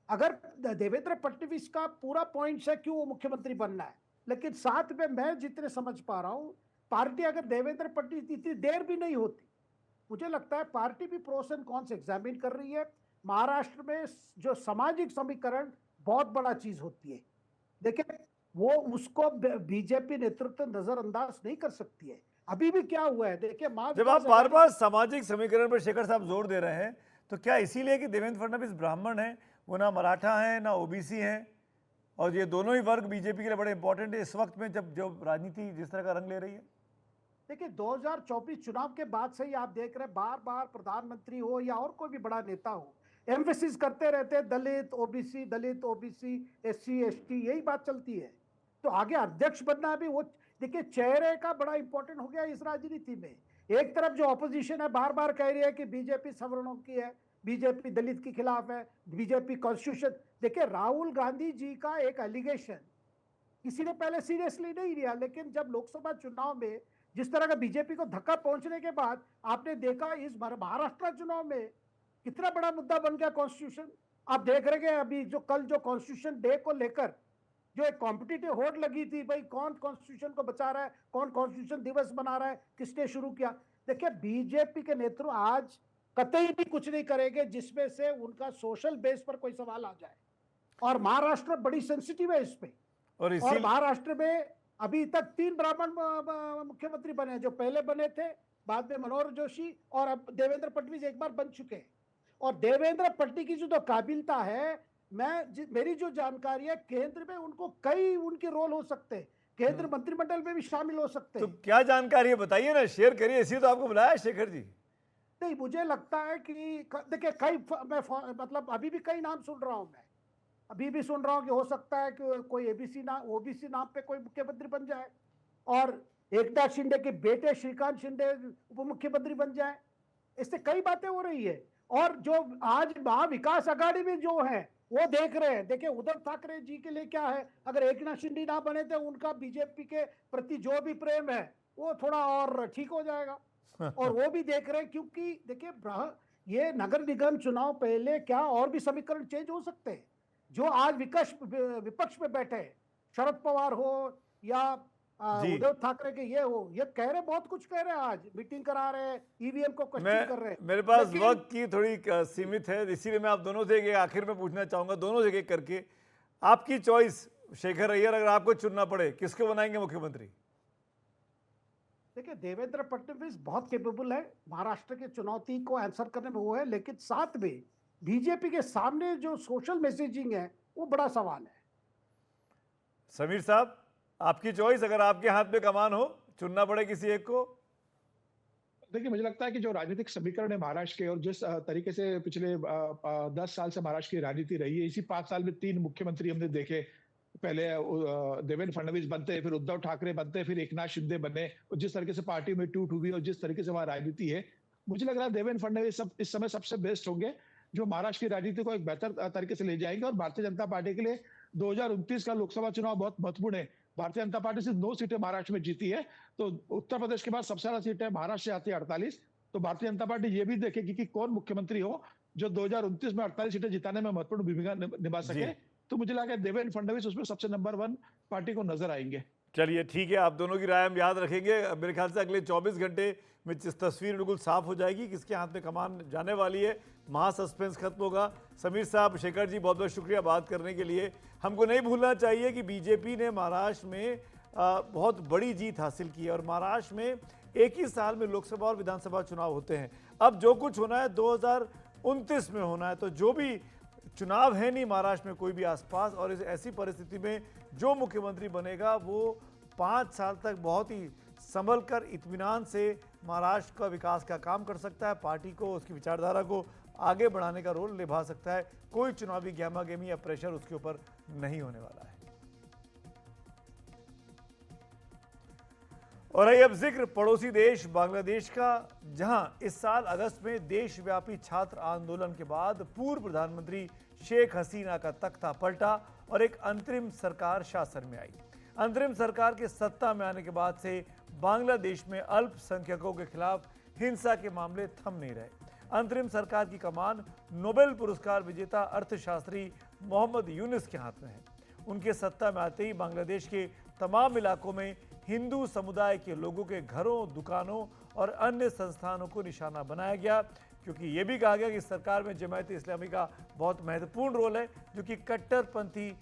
अगर देवेंद्र फडणवीस का पूरा पॉइंट है क्यों वो मुख्यमंत्री बनना है, लेकिन साथ में मैं जितने समझ पा रहा हूं, पार्टी अगर देवेंद्र फडणवीस इतनी देर भी नहीं होती, मुझे लगता है पार्टी भी प्रोस एंड कॉन्स एग्जामिन कर रही है। महाराष्ट्र में जो सामाजिक समीकरण बहुत बड़ा चीज होती है, देखिए वो उसको बीजेपी नेतृत्व नजरअंदाज नहीं कर सकती है। अभी भी क्या हुआ है देखिए, जब आप बार बार सामाजिक समीकरण पर शेखर साहब जोर दे रहे हैं, तो क्या इसीलिए कि देवेंद्र फडणवीस ब्राह्मण है, वो ना मराठा है ना ओबीसी है, और ये दोनों ही वर्ग बीजेपी के लिए बड़े इंपॉर्टेंट है इस वक्त में जब जो राजनीति जिस तरह का रंग ले रही है? देखिए, 2024 चुनाव के बाद से ही आप देख रहे हैं बार बार प्रधानमंत्री हो या और कोई भी बड़ा नेता हो, एम्फेसिस करते रहते हैं दलित ओबीसी एससी एसटी, यही बात चलती है। तो आगे अध्यक्ष बनना भी वो, देखिए चेहरे का बड़ा इंपॉर्टेंट हो गया इस राजनीति में। एक तरफ जो ऑपोजिशन है बार बार कह रही है कि बीजेपी सवर्णों की है, बीजेपी दलित के खिलाफ है, बीजेपी कॉन्स्टिट्यूशन। देखिए, राहुल गांधी जी का एक एलिगेशन किसी ने पहले सीरियसली नहीं लिया, लेकिन जब लोकसभा चुनाव में जिस तरह का बीजेपी को धक्का पहुंचने के बाद आपने देखा इस महाराष्ट्र चुनाव में कितना बड़ा मुद्दा बन गया कॉन्स्टिट्यूशन। आप देख रहे हैं अभी जो कल जो कॉन्स्टिट्यूशन डे को लेकर जो एक कॉम्पिटिटिव होड़ लगी थी, भाई कौन कॉन्स्टिट्यूशन को बचा रहा है, कौन कॉन्स्टिट्यूशन दिवस मना रहा है, किसने शुरू किया। देखिए, बीजेपी के नेतृत्व आज कतई भी कुछ नहीं करेंगे जिसमें से उनका सोशल बेस पर कोई सवाल आ जाए, और महाराष्ट्र बड़ी सेंसिटिव है इस पे। और महाराष्ट्र में अभी तक 3 ब्राह्मण मुख्यमंत्री बने, जो पहले बने थे बाद में मनोहर जोशी और अब देवेंद्र फडणवीस एक बार बन चुके हैं। और देवेंद्र फडणवीस की जो काबिलता है, मेरी जो जानकारी है, केंद्र में उनको कई उनके रोल हो सकते हैं, केंद्र मंत्रिमंडल में भी शामिल हो सकते तो हैं। क्या जानकारी है बताइए ना, शेयर करिए, इसी तो आपको बुलाया है शेखर जी। नहीं, मुझे लगता है कि देखिए मतलब अभी भी कई नाम सुन रहा हूं मैं, अभी भी सुन रहा हूं कि हो सकता है कि कोई ओबीसी नाम पे कोई मुख्यमंत्री बन जाए, और एकनाथ शिंदे के बेटे श्रीकांत शिंदे उप मुख्यमंत्री बन जाए। इससे कई बातें हो रही है। और जो आज महाविकास आघाड़ी में जो है वो देख रहे हैं, देखिए उद्धव ठाकरे जी के लिए क्या है, अगर एकनाथ शिंदे ना बने तो उनका बीजेपी के प्रति जो भी प्रेम है वो थोड़ा और ठीक हो जाएगा। और वो भी देख रहे हैं, क्योंकि देखिए ये नगर निगम चुनाव पहले क्या और भी समीकरण चेंज हो सकते हैं। जो आज विपक्ष में बैठे हैं, शरद पवार हो या जी। उद्धव ठाकरे के ये हो, ये कह रहे, बहुत कुछ कह रहे हैं, आज मीटिंग करा रहे हैं, ईवीएम को क्वेश्चन कर रहे हैं। मेरे पास लेकिन वक्त की थोड़ी सीमित है, इसीलिए मैं आप दोनों से एक आखिर में पूछना चाहूंगा, दोनों से एक करके। आपकी चॉइस शेखर अय्यर, अगर आपको चुनना पड़े किसको बनाएंगे मुख्यमंत्री? देखिए, देवेंद्र फडणवीस बहुत कैपेबल है, महाराष्ट्र की चुनौती को आंसर करने में वो है, लेकिन साथ में बीजेपी के सामने जो सोशल मैसेजिंग है वो बड़ा सवाल है। समीर साहब, आपकी चॉइस, अगर आपके हाथ में कमान हो, चुनना पड़े किसी एक को? देखिए, मुझे लगता है कि जो राजनीतिक समीकरण है महाराष्ट्र के, और जिस तरीके से पिछले 10 साल से महाराष्ट्र की राजनीति रही है, इसी 5 साल में 3 मुख्यमंत्री हमने देखे। पहले देवेंद्र फडणवीस बनते, फिर उद्धव ठाकरे बनते, फिर एकनाथ शिंदे बने। और जिस तरीके से पार्टी में टूट हुई और जिस तरीके से वहां राजनीति है, मुझे लग रहा है देवेंद्र फडणवीस इस समय सबसे बेस्ट होंगे, जो महाराष्ट्र की राजनीति को एक बेहतर तरीके से ले जाएंगे। और भारतीय जनता पार्टी के लिए 2029 का लोकसभा चुनाव बहुत महत्वपूर्ण है। भारतीय जनता पार्टी सिर्फ 9 सीटें महाराष्ट्र में जीती है, तो उत्तर प्रदेश के बाद सबसे ज्यादा सीटें महाराष्ट्र से आती है 48। तो भारतीय जनता पार्टी ये भी देखेगी कि कौन मुख्यमंत्री हो जो 2029 में 48 सीटें जिताने में महत्वपूर्ण भूमिका निभा सके। तो मुझे लगा देवेंद्र फडणवीस उसमें सबसे नंबर 1 पार्टी को नजर आएंगे। चलिए ठीक है, आप दोनों की राय हम याद रखेंगे। मेरे ख्याल से अगले 24 घंटे में तस्वीर बिल्कुल साफ हो जाएगी, किसके हाथ में कमान जाने वाली है। महा सस्पेंस खत्म होगा। समीर साहब, शेखर जी, बहुत बहुत शुक्रिया बात करने के लिए। हमको नहीं भूलना चाहिए कि बीजेपी ने महाराष्ट्र में बहुत बड़ी जीत हासिल की है, और महाराष्ट्र में एक ही साल में लोकसभा और विधानसभा चुनाव होते हैं। अब जो कुछ होना है 2029 में होना है, तो जो भी चुनाव है नहीं महाराष्ट्र में कोई भी आसपास, और इस ऐसी परिस्थिति में जो मुख्यमंत्री बनेगा वो 5 साल तक बहुत ही संभल कर इत्मीनान से महाराष्ट्र का विकास का काम कर सकता है, पार्टी को, उसकी विचारधारा को आगे बढ़ाने का रोल निभा सकता है। कोई चुनावी गहमा-गहमी या प्रेशर उसके ऊपर नहीं होने वाला है। और आइए अब जिक्र पड़ोसी देश बांग्लादेश का, जहां इस साल अगस्त में देशव्यापी छात्र आंदोलन के बाद पूर्व प्रधानमंत्री शेख हसीना का तख्ता पलटा और एक अंतरिम सरकार शासन में आई। अंतरिम सरकार के सत्ता में आने के बाद से बांग्लादेश में अल्पसंख्यकों के खिलाफ हिंसा के मामले थम नहीं रहे। अंतरिम सरकार की कमान नोबेल पुरस्कार विजेता अर्थशास्त्री मोहम्मद यूनुस के हाथ में है। उनके सत्ता में आते ही बांग्लादेश के तमाम इलाकों में हिंदू समुदाय के लोगों के घरों, दुकानों और अन्य संस्थानों को निशाना बनाया गया, क्योंकि ये भी कहा गया कि सरकार में जमात इस्लामी का बहुत महत्वपूर्ण रोल है, जो कि कट्टरपंथी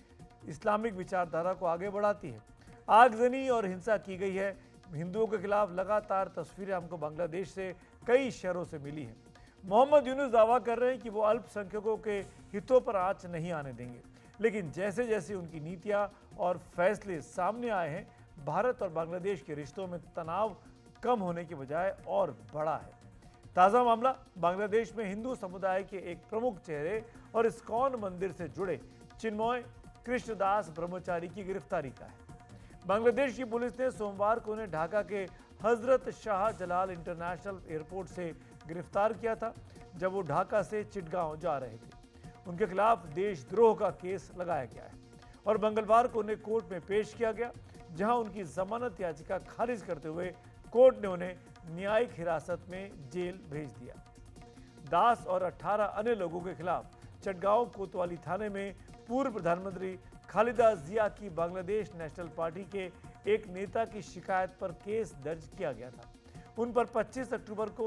इस्लामिक विचारधारा को आगे बढ़ाती है। आगजनी और हिंसा की गई है। हिंदुओं के खिलाफ लगातार तस्वीरें हमको बांग्लादेश से कई शहरों से मिली हैं। मोहम्मद यूनुस दावा कर रहे हैं कि वो अल्पसंख्यकों के हितों पर आंच नहीं आने देंगे, लेकिन जैसे जैसे उनकी नीतियां और फैसले सामने आए हैं, भारत और बांग्लादेश के रिश्तों में तनाव कम होने के बजाय और बढ़ा है। ताज़ा मामला बांग्लादेश में हिंदू समुदाय के एक प्रमुख चेहरे और इस्कॉन मंदिर से जुड़े चिन्मय कृष्णदास ब्रह्मचारी की गिरफ्तारी का है। बांग्लादेश की पुलिस ने सोमवार को उन्हें ढाका के हजरत शाह जलाल इंटरनेशनल एयरपोर्ट से गिरफ्तार किया था, जब वो ढाका से चिटगांव जा रहे थे। उनके खिलाफ देशद्रोह का केस लगाया गया है और मंगलवार को उन्हें कोर्ट में पेश किया गया, जहां उनकी जमानत याचिका खारिज करते हुए कोर्ट ने उन्हें न्यायिक हिरासत में जेल भेज दिया। दास और 18 अन्य लोगों के खिलाफ चटगांव कोतवाली थाने में पूर्व प्रधानमंत्री खालिदा जिया की बांग्लादेश नेशनल पार्टी के एक नेता की शिकायत पर केस दर्ज किया गया था। उन पर 25 अक्टूबर को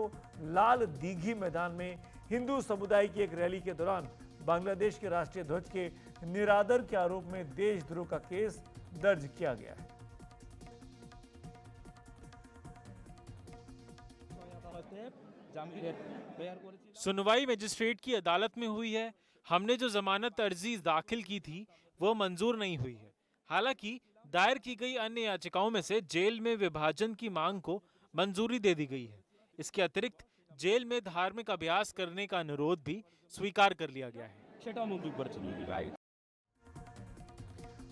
लाल दीघी मैदान में हिंदू समुदाय की एक रैली के दौरान बांग्लादेश के राष्ट्रीय ध्वज के निरादर के आरोप में देशद्रोह का केस दर्ज किया गया है। सुनवाई मजिस्ट्रेट की अदालत में हुई है। हमने जो जमानत अर्जी दाखिल की थी वो मंजूर नहीं हुई है। हालांकि दायर की गई अन्य याचिकाओं में से जेल में विभाजन की मांग को मंजूरी दे दी गई है। इसके अतिरिक्त जेल में धार्मिक अभ्यास करने का अनुरोध भी स्वीकार कर लिया गया है।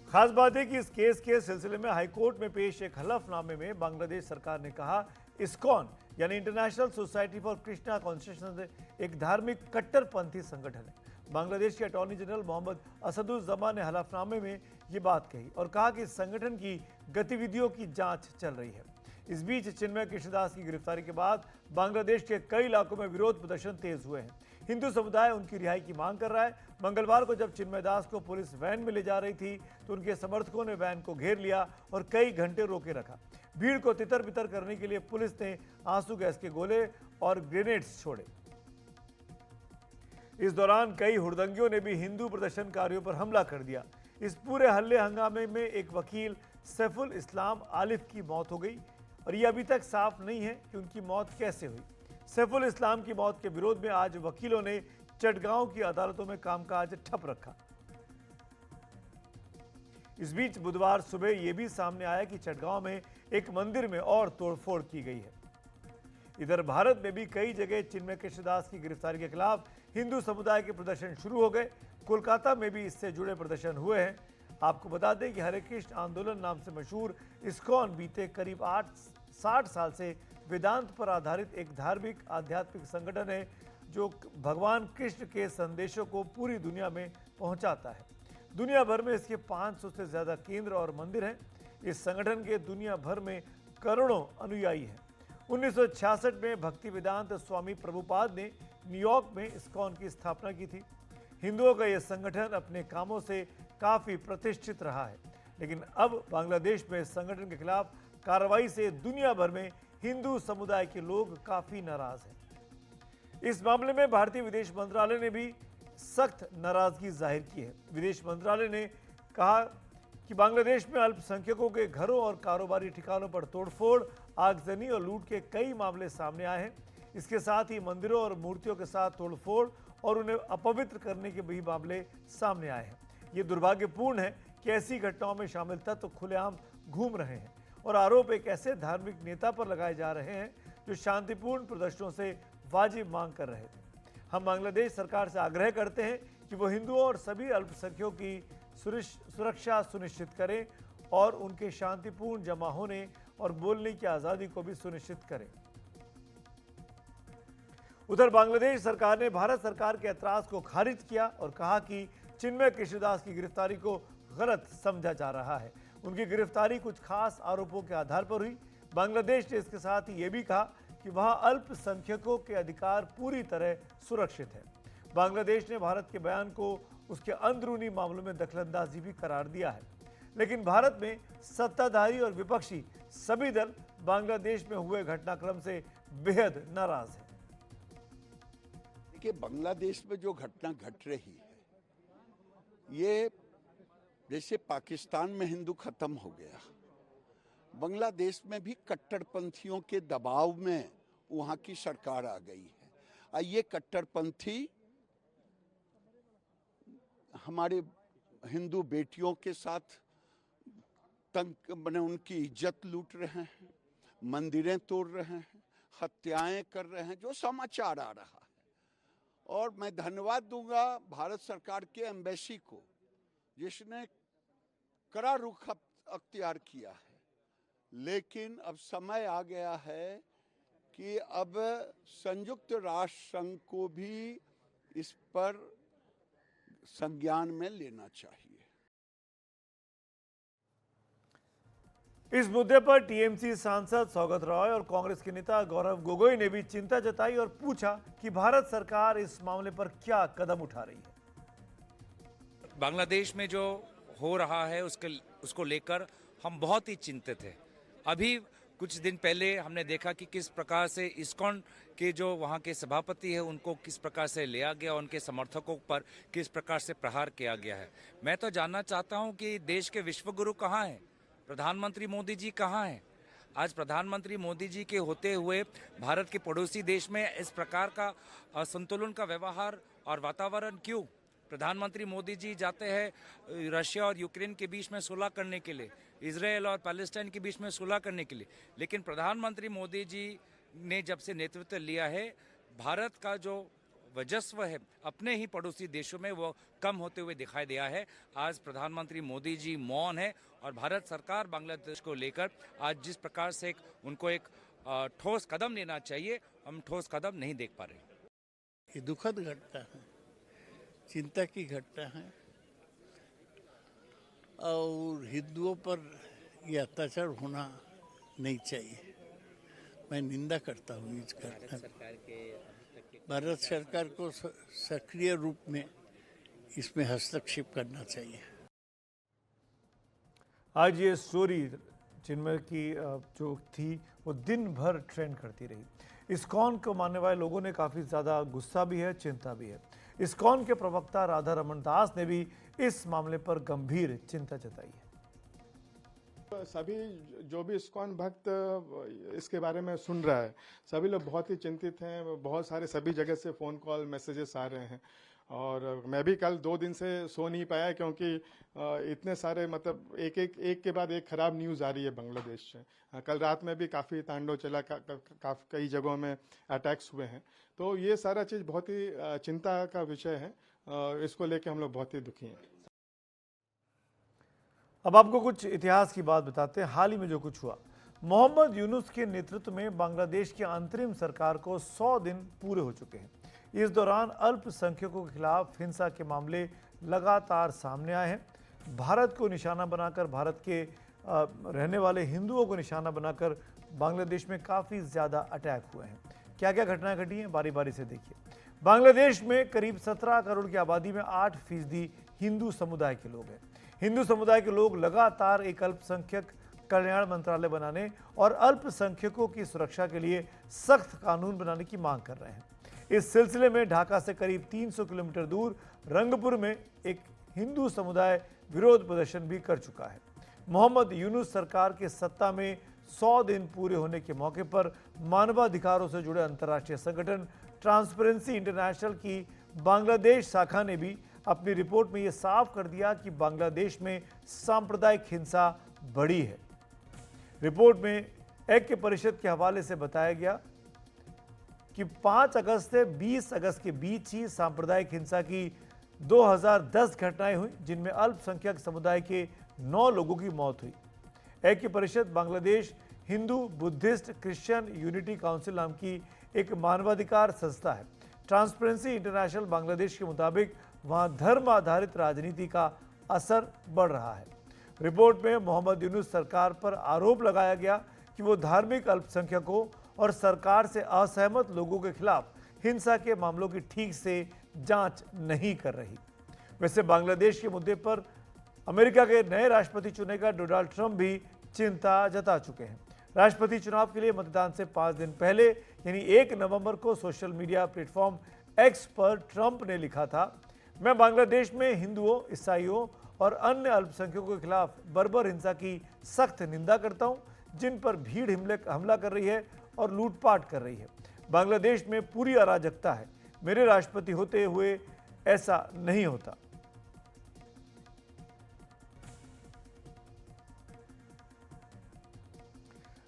खास बात है कि इस केस के सिलसिले में हाईकोर्ट में पेश एक हलफनामे में बांग्लादेश सरकार ने कहा इस्कॉन यानी international society for Krishna consciousness एक धार्मिक कट्टरपंथी संगठन है। बांग्लादेश के अटॉर्नी जनरल मोहम्मद असदुज्जमान ने हलफनामे में ये बात कही और कहा कि इस संगठन की गतिविधियों की जांच चल रही है। इस बीच चिन्मय कृष्णदास की गिरफ्तारी के बाद बांग्लादेश के कई इलाकों में विरोध प्रदर्शन तेज हुए हैं। हिंदू समुदाय उनकी रिहाई की मांग कर रहा है। मंगलवार को जब चिन्मय दास को पुलिस वैन में ले जा रही थी तो उनके समर्थकों ने वैन को घेर लिया और कई घंटे रोके रखा। भीड़ को तितर बितर करने के लिए पुलिस ने आंसू गैस के गोले और ग्रेनेड्स छोड़े। इस दौरान कई हुड़दंगियों ने भी हिंदू प्रदर्शनकारियों पर हमला कर दिया। इस पूरे हल्ले हंगामे में एक वकील सैफुल इस्लाम आलिफ की मौत हो गई और यह अभी तक साफ नहीं है कि उनकी मौत कैसे हुई। सैफुल इस्लाम की मौत के विरोध में आज वकीलों ने चटगांव की अदालतों में कामकाज ठप रखा। इस बीच बुधवार सुबह यह भी सामने आया कि चटगांव में एक मंदिर में और तोड़फोड़ की गई है। इधर भारत में भी कई जगह चिन्मय कृष्णदास की गिरफ्तारी के खिलाफ हिंदू समुदाय के प्रदर्शन शुरू हो गए। कोलकाता में भी इससे जुड़े प्रदर्शन हुए हैं। आपको बता दें कि हरे कृष्ण आंदोलन नाम से मशहूर इस्कॉन बीते करीब 60 साल से वेदांत पर आधारित एक धार्मिक आध्यात्मिक संगठन है जो भगवान कृष्ण के संदेशों को पूरी दुनिया में पहुंचाता है। दुनिया भर में इसके 500 से ज्यादा केंद्र और मंदिर हैं। इस संगठन के दुनिया भर में करोड़ों अनुयायी हैं। 1966 में भक्ति वेदांत स्वामी प्रभुपाद ने न्यूयॉर्क में इस्कॉन की स्थापना की थी। हिंदुओं का यह संगठन अपने कामों से काफी प्रतिष्ठित रहा है, लेकिन अब बांग्लादेश में इस संगठन के खिलाफ कार्रवाई से दुनिया भर में हिंदू समुदाय के लोग काफी नाराज हैं। इस मामले में भारतीय विदेश मंत्रालय ने भी सख्त नाराजगी जाहिर की है। विदेश मंत्रालय ने कहा कि बांग्लादेश में अल्पसंख्यकों के घरों और कारोबारी ठिकानों पर तोड़फोड़, आगजनी और लूट के कई मामले सामने आए हैं। इसके साथ ही मंदिरों और मूर्तियों के साथ तोड़फोड़ और उन्हें अपवित्र करने के भी मामले सामने आए हैं। ये दुर्भाग्यपूर्ण है कि ऐसी घटनाओं में शामिल तत्व खुलेआम घूम रहे हैं और आरोप एक ऐसे धार्मिक नेता पर लगाए जा रहे हैं जो शांतिपूर्ण प्रदर्शनों से वाजिब मांग कर रहे थे। हम बांग्लादेश सरकार से आग्रह करते हैं कि वो हिंदुओं और सभी अल्पसंख्यकों की सुरक्षा सुनिश्चित करें और उनके शांतिपूर्ण जमा होने और बोलने की आज़ादी को भी सुनिश्चित करें। उधर बांग्लादेश सरकार ने भारत सरकार के ऐतराज को खारिज किया और कहा कि चिन्मय कृष्णदास की गिरफ्तारी को गलत समझा जा रहा है। उनकी गिरफ्तारी कुछ खास आरोपों के आधार पर हुई। बांग्लादेश ने इसके साथ ही ये भी कहा कि वहां अल्पसंख्यकों के अधिकार पूरी तरह सुरक्षित है। बांग्लादेश ने भारत के बयान को उसके अंदरूनी मामलों में दखलंदाजी भी करार दिया है, लेकिन भारत में सत्ताधारी और विपक्षी सभी दल बांग्लादेश में हुए घटनाक्रम से बेहद नाराज है। देखिए, बांग्लादेश में जो घटना घट रही है ये जैसे पाकिस्तान में हिंदू खत्म हो गया, बांग्लादेश में भी कट्टरपंथियों के दबाव में वहां की सरकार आ गई है। और ये कट्टरपंथी हमारे हिंदू बेटियों के साथ तंग बने, उनकी इज्जत लूट रहे हैं, मंदिरें तोड़ रहे हैं, हत्याएं कर रहे हैं, जो समाचार आ रहा है। और मैं धन्यवाद दूंगा भारत सरकार के एम्बेसी को जिसने कड़ा रुख अख्तियार किया है, लेकिन अब समय आ गया है कि अब संयुक्त राष्ट्र संघ को भी इस पर संज्ञान में लेना चाहिए। इस मुद्दे पर टीएमसी सांसद सौगत रॉय और कांग्रेस के नेता गौरव गोगोई ने भी चिंता जताई और पूछा कि भारत सरकार इस मामले पर क्या कदम उठा रही है। बांग्लादेश में जो हो रहा है उसको लेकर हम बहुत ही चिंतित हैं। अभी कुछ दिन पहले हमने देखा कि किस प्रकार से इस्कॉन के जो वहाँ के सभापति है उनको किस प्रकार से लिया गया, उनके समर्थकों पर किस प्रकार से प्रहार किया गया है। मैं तो जानना चाहता हूँ कि देश के विश्वगुरु कहाँ हैं, प्रधानमंत्री मोदी जी कहाँ हैं। आज प्रधानमंत्री मोदी जी के होते हुए भारत के पड़ोसी देश में इस प्रकार का असंतुलन का व्यवहार और वातावरण क्यों? प्रधानमंत्री मोदी जी जाते हैं रशिया और यूक्रेन के बीच में सुलह करने के लिए, इजराइल और पैलेस्टाइन के बीच में सुलह करने के लिए, लेकिन प्रधानमंत्री मोदी जी ने जब से नेतृत्व लिया है, भारत का जो वर्चस्व है अपने ही पड़ोसी देशों में वो कम होते हुए दिखाई दिया है। आज प्रधानमंत्री मोदी जी मौन है और भारत सरकार बांग्लादेश को लेकर आज जिस प्रकार से उनको एक ठोस कदम लेना चाहिए, हम ठोस कदम नहीं देख पा रहे। ये दुखद घटना है, चिंता की घटना है और हिंदुओं पर यह अत्याचार होना नहीं चाहिए। मैं निंदा करता हूँ इस घटना की। भारत सरकार को सक्रिय रूप में इसमें हस्तक्षेप करना चाहिए। आज ये स्टोरी जिनमें की जो थी वो दिन भर ट्रेंड करती रही। इस्कॉन को मानने वाले लोगों ने काफ़ी ज़्यादा गुस्सा भी है, चिंता भी है। इस्कॉन के प्रवक्ता राधा रमन दास ने भी इस मामले पर गंभीर चिंता जताई है। सभी जो भी इस्कॉन भक्त इसके बारे में सुन रहा है, सभी लोग बहुत ही चिंतित हैं। बहुत सारे सभी जगह से फ़ोन कॉल मैसेजेस आ रहे हैं और मैं भी कल 2 दिन से सो नहीं पाया क्योंकि इतने सारे मतलब एक के बाद एक ख़राब न्यूज़ आ रही है बांग्लादेश से। कल रात में भी काफ़ी तांडव चला, कई जगहों में अटैक्स हुए हैं। तो ये सारा चीज़ बहुत ही चिंता का विषय है। इसको लेके हम लोग बहुत ही दुखी हैं। अब आपको कुछ इतिहास की बात बताते हैं। हाल ही में जो कुछ हुआ, मोहम्मद यूनुस के नेतृत्व में बांग्लादेश की अंतरिम सरकार को 100 दिन पूरे हो चुके हैं। इस दौरान अल्पसंख्यकों के खिलाफ हिंसा के मामले लगातार सामने आए हैं। भारत को निशाना बनाकर, भारत के रहने वाले हिंदुओं को निशाना बनाकर बांग्लादेश में काफ़ी ज़्यादा अटैक हुए हैं। क्या क्या घटनाएं घटी हैं, बारी बारी से देखिए। बांग्लादेश में करीब 17 करोड़ की आबादी में 8% हिंदू समुदाय के लोग हैं। हिंदू समुदाय के लोग लगातार एक अल्पसंख्यक कल्याण मंत्रालय बनाने और अल्पसंख्यकों की सुरक्षा के लिए सख्त कानून बनाने की मांग कर रहे हैं। इस सिलसिले में ढाका से करीब 300 किलोमीटर दूर रंगपुर में एक हिंदू समुदाय विरोध प्रदर्शन भी कर चुका है। मोहम्मद यूनुस सरकार के सत्ता में 100 दिन पूरे होने के मौके पर मानवाधिकारों से जुड़े अंतर्राष्ट्रीय संगठन ट्रांसपेरेंसी इंटरनेशनल की बांग्लादेश शाखा ने भी अपनी रिपोर्ट में यह साफ कर दिया कि बांग्लादेश में सांप्रदायिक हिंसा बढ़ी है। रिपोर्ट में ऐक्य परिषद के हवाले से बताया गया कि 5 अगस्त से 20 अगस्त के बीच ही सांप्रदायिक हिंसा की 2010 घटनाएं हुई, जिनमें अल्पसंख्यक समुदाय के 9 लोगों की मौत हुई। ऐक्य परिषद Bangladesh Hindu Buddhist Christian unity council नाम की एक मानवाधिकार संस्था है। ट्रांसपेरेंसी इंटरनेशनल बांग्लादेश के मुताबिक वहां धर्म आधारित राजनीति का असर बढ़ रहा है। रिपोर्ट में मोहम्मद यूनुस सरकार पर आरोप लगाया गया कि वो धार्मिक अल्पसंख्यकों और सरकार से असहमत लोगों के खिलाफ हिंसा के मामलों की ठीक से जांच नहीं कर रही। वैसे बांग्लादेश के मुद्दे पर अमेरिका के नए राष्ट्रपति चुने गए डोनाल्ड ट्रंप भी चिंता जता चुके हैं। राष्ट्रपति चुनाव के लिए मतदान से 5 दिन पहले यानी 1 नवंबर को सोशल मीडिया प्लेटफॉर्म एक्स पर ट्रंप ने लिखा था, मैं बांग्लादेश में हिंदुओं, ईसाइयों और अन्य अल्पसंख्यकों के खिलाफ बर्बर हिंसा की सख्त निंदा करता हूं, जिन पर भीड़ हमला कर रही है और लूटपाट कर रही है। बांग्लादेश में पूरी अराजकता है। मेरे राष्ट्रपति होते हुए ऐसा नहीं होता।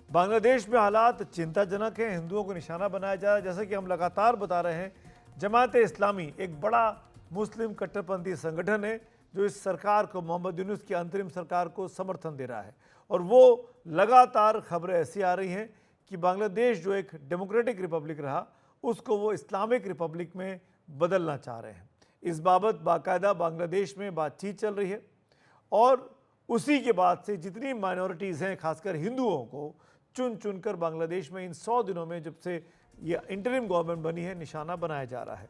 बांग्लादेश में हालात चिंताजनक हैं। हिंदुओं को निशाना बनाया जा रहा है। जैसा कि हम लगातार बता रहे हैं, जमाते इस्लामी एक बड़ा मुस्लिम कट्टरपंथी संगठन है जो इस सरकार को, मोहम्मद यूनुस की अंतरिम सरकार को समर्थन दे रहा है। और वो लगातार खबरें ऐसी आ रही हैं कि बांग्लादेश जो एक डेमोक्रेटिक रिपब्लिक रहा, उसको वो इस्लामिक रिपब्लिक में बदलना चाह रहे हैं। इस बाबत बाकायदा बांग्लादेश में बातचीत चल रही है और उसी के बाद से जितनी माइनॉरिटीज़ हैं, खासकर हिंदुओं को चुन चुनकर बांग्लादेश में इन 100 दिनों में जब से ये इंटरिम गवर्नमेंट बनी है, निशाना बनाया जा रहा है।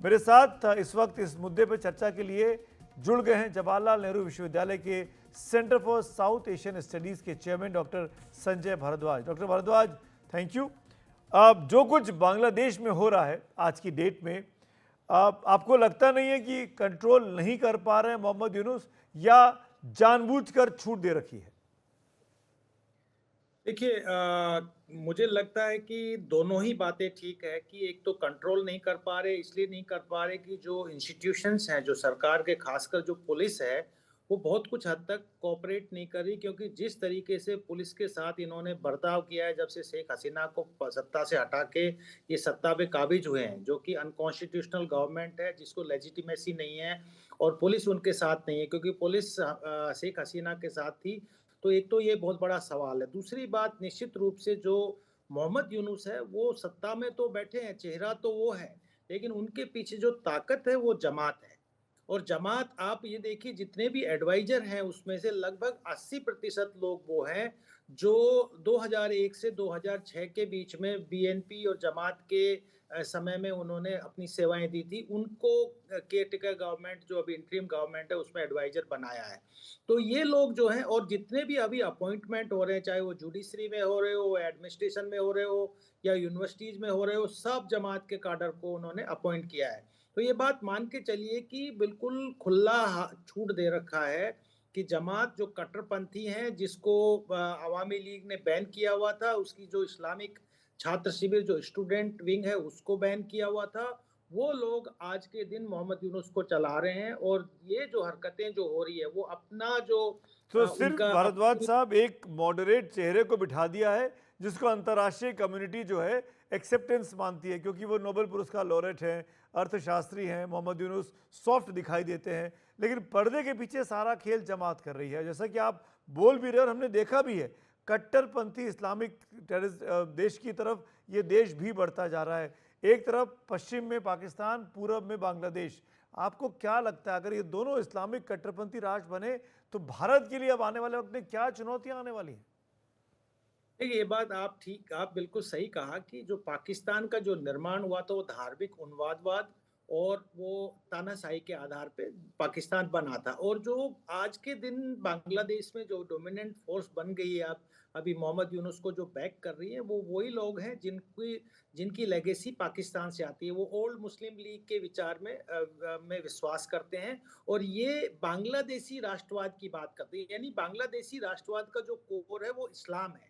मेरे साथ इस वक्त इस मुद्दे पर चर्चा के लिए जुड़ गए हैं जवाहरलाल नेहरू विश्वविद्यालय के centre for South Asian studies के chairman doctor Sanjay Bhardwaj. Doctor Bhardwaj, thank you. अब जो कुछ बांग्लादेश में हो रहा है आज की डेट में, आपको लगता नहीं है कि कंट्रोल नहीं कर पा रहे हैं मोहम्मद यूनुस, या जानबूझकर छूट दे रखी है? देखिए मुझे लगता है कि दोनों ही बातें ठीक है कि एक तो कंट्रोल नहीं कर पा रहे, इसलिए नहीं कर पा रहे कि जो इंस्टीट्यूशंस हैं, जो सरकार के खासकर जो पुलिस है, वो बहुत कुछ हद तक कोऑपरेट नहीं कर रही, क्योंकि जिस तरीके से पुलिस के साथ इन्होंने बर्ताव किया है जब से शेख हसीना को सत्ता से हटा के ये सत्ता पे काबिज हुए हैं, जो कि अनकॉन्स्टिट्यूशनल गवर्नमेंट है, जिसको लेजिटिमेसी नहीं है और पुलिस उनके साथ नहीं है, क्योंकि पुलिस शेख हसीना के साथ थी। तो एक तो ये बहुत बड़ा सवाल है। दूसरी बात, निश्चित रूप से जो मोहम्मद यूनुस है वो सत्ता में तो बैठे हैं, चेहरा तो वो है, लेकिन उनके पीछे जो ताकत है वो जमात है। और जमात, आप ये देखिए, जितने भी एडवाइजर हैं उसमें से लगभग 80% लोग वो हैं जो 2001 से 2006 के बीच में बीएनपी और जमात के समय में उन्होंने अपनी सेवाएं दी थी। उनको केयरटेकर गवर्नमेंट, जो अभी इंटरिम गवर्नमेंट है, उसमें एडवाइजर बनाया है। तो ये लोग जो हैं, और जितने भी अभी अपॉइंटमेंट हो रहे हैं, चाहे वो जुडिशरी में हो रहे हो, एडमिनिस्ट्रेशन में हो रहे हो या यूनिवर्सिटीज में हो रहे हो, सब जमात के काडर को उन्होंने अपॉइंट किया है। तो ये बात मान के चलिए कि बिल्कुल खुला छूट दे रखा है कि जमात जो कट्टरपंथी हैं, जिसको अवामी लीग ने बैन किया हुआ था, उसकी जो इस्लामिक छात्र शिविर, जो स्टूडेंट विंग है, उसको बैन किया हुआ था, वो लोग आज के दिन मोहम्मद यूनुस को चला रहे हैं। और ये जो हरकतें जो हो रही है, वो अपना जो तो सिर्फ उनका भारद्वाज साहब एक मॉडरेट चेहरे को बिठा दिया है जिसको अंतर्राष्ट्रीय कम्युनिटी जो है एक्सेप्टेंस मानती है, क्योंकि वो नोबेल पुरस्कार लॉरेट हैं, अर्थशास्त्री हैं। मोहम्मद यूनुस सॉफ्ट दिखाई देते हैं, लेकिन पर्दे के पीछे सारा खेल जमात कर रही है। जैसा कि आप बोल भी रहे और हमने देखा भी है, कट्टरपंथी इस्लामिक टेररिस्ट देश की तरफ ये देश भी बढ़ता जा रहा है। एक तरफ पश्चिम में पाकिस्तान, पूरब में बांग्लादेश। आपको क्या लगता है, अगर ये दोनों इस्लामिक कट्टरपंथी राष्ट्र बने तो भारत के लिए अब आने वाले वक्त में क्या चुनौतियां आने वाली हैं? देखिए, ये बात आप बिल्कुल सही कहा कि जो पाकिस्तान का जो निर्माण हुआ था वो धार्मिक उन्मादवाद और वो तानाशाही के आधार पे पाकिस्तान बना था। और जो आज के दिन बांग्लादेश में जो डोमिनेंट फोर्स बन गई है, आप अभी मोहम्मद यूनुस को जो बैक कर रही है, वो वही लोग हैं जिनकी लेगेसी पाकिस्तान से आती है। वो ओल्ड मुस्लिम लीग के विचार में विश्वास करते हैं और ये बांग्लादेशी राष्ट्रवाद की बात करते हैं। यानी बांग्लादेशी राष्ट्रवाद का जो कोर है वो इस्लाम है,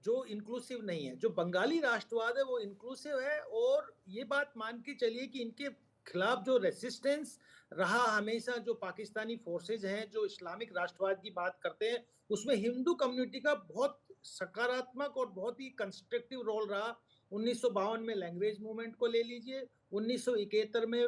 जो इंक्लूसिव नहीं है। जो बंगाली राष्ट्रवाद है वो इंक्लूसिव है। और ये बात मान के चलिए कि इनके खिलाफ जो रेसिस्टेंस रहा हमेशा, जो पाकिस्तानी फोर्सेज हैं जो इस्लामिक राष्ट्रवाद की बात करते हैं, उसमें हिंदू कम्युनिटी का बहुत सकारात्मक और बहुत ही कंस्ट्रक्टिव रोल रहा। 1952 में लैंग्वेज मूवमेंट को ले लीजिए, 1971 में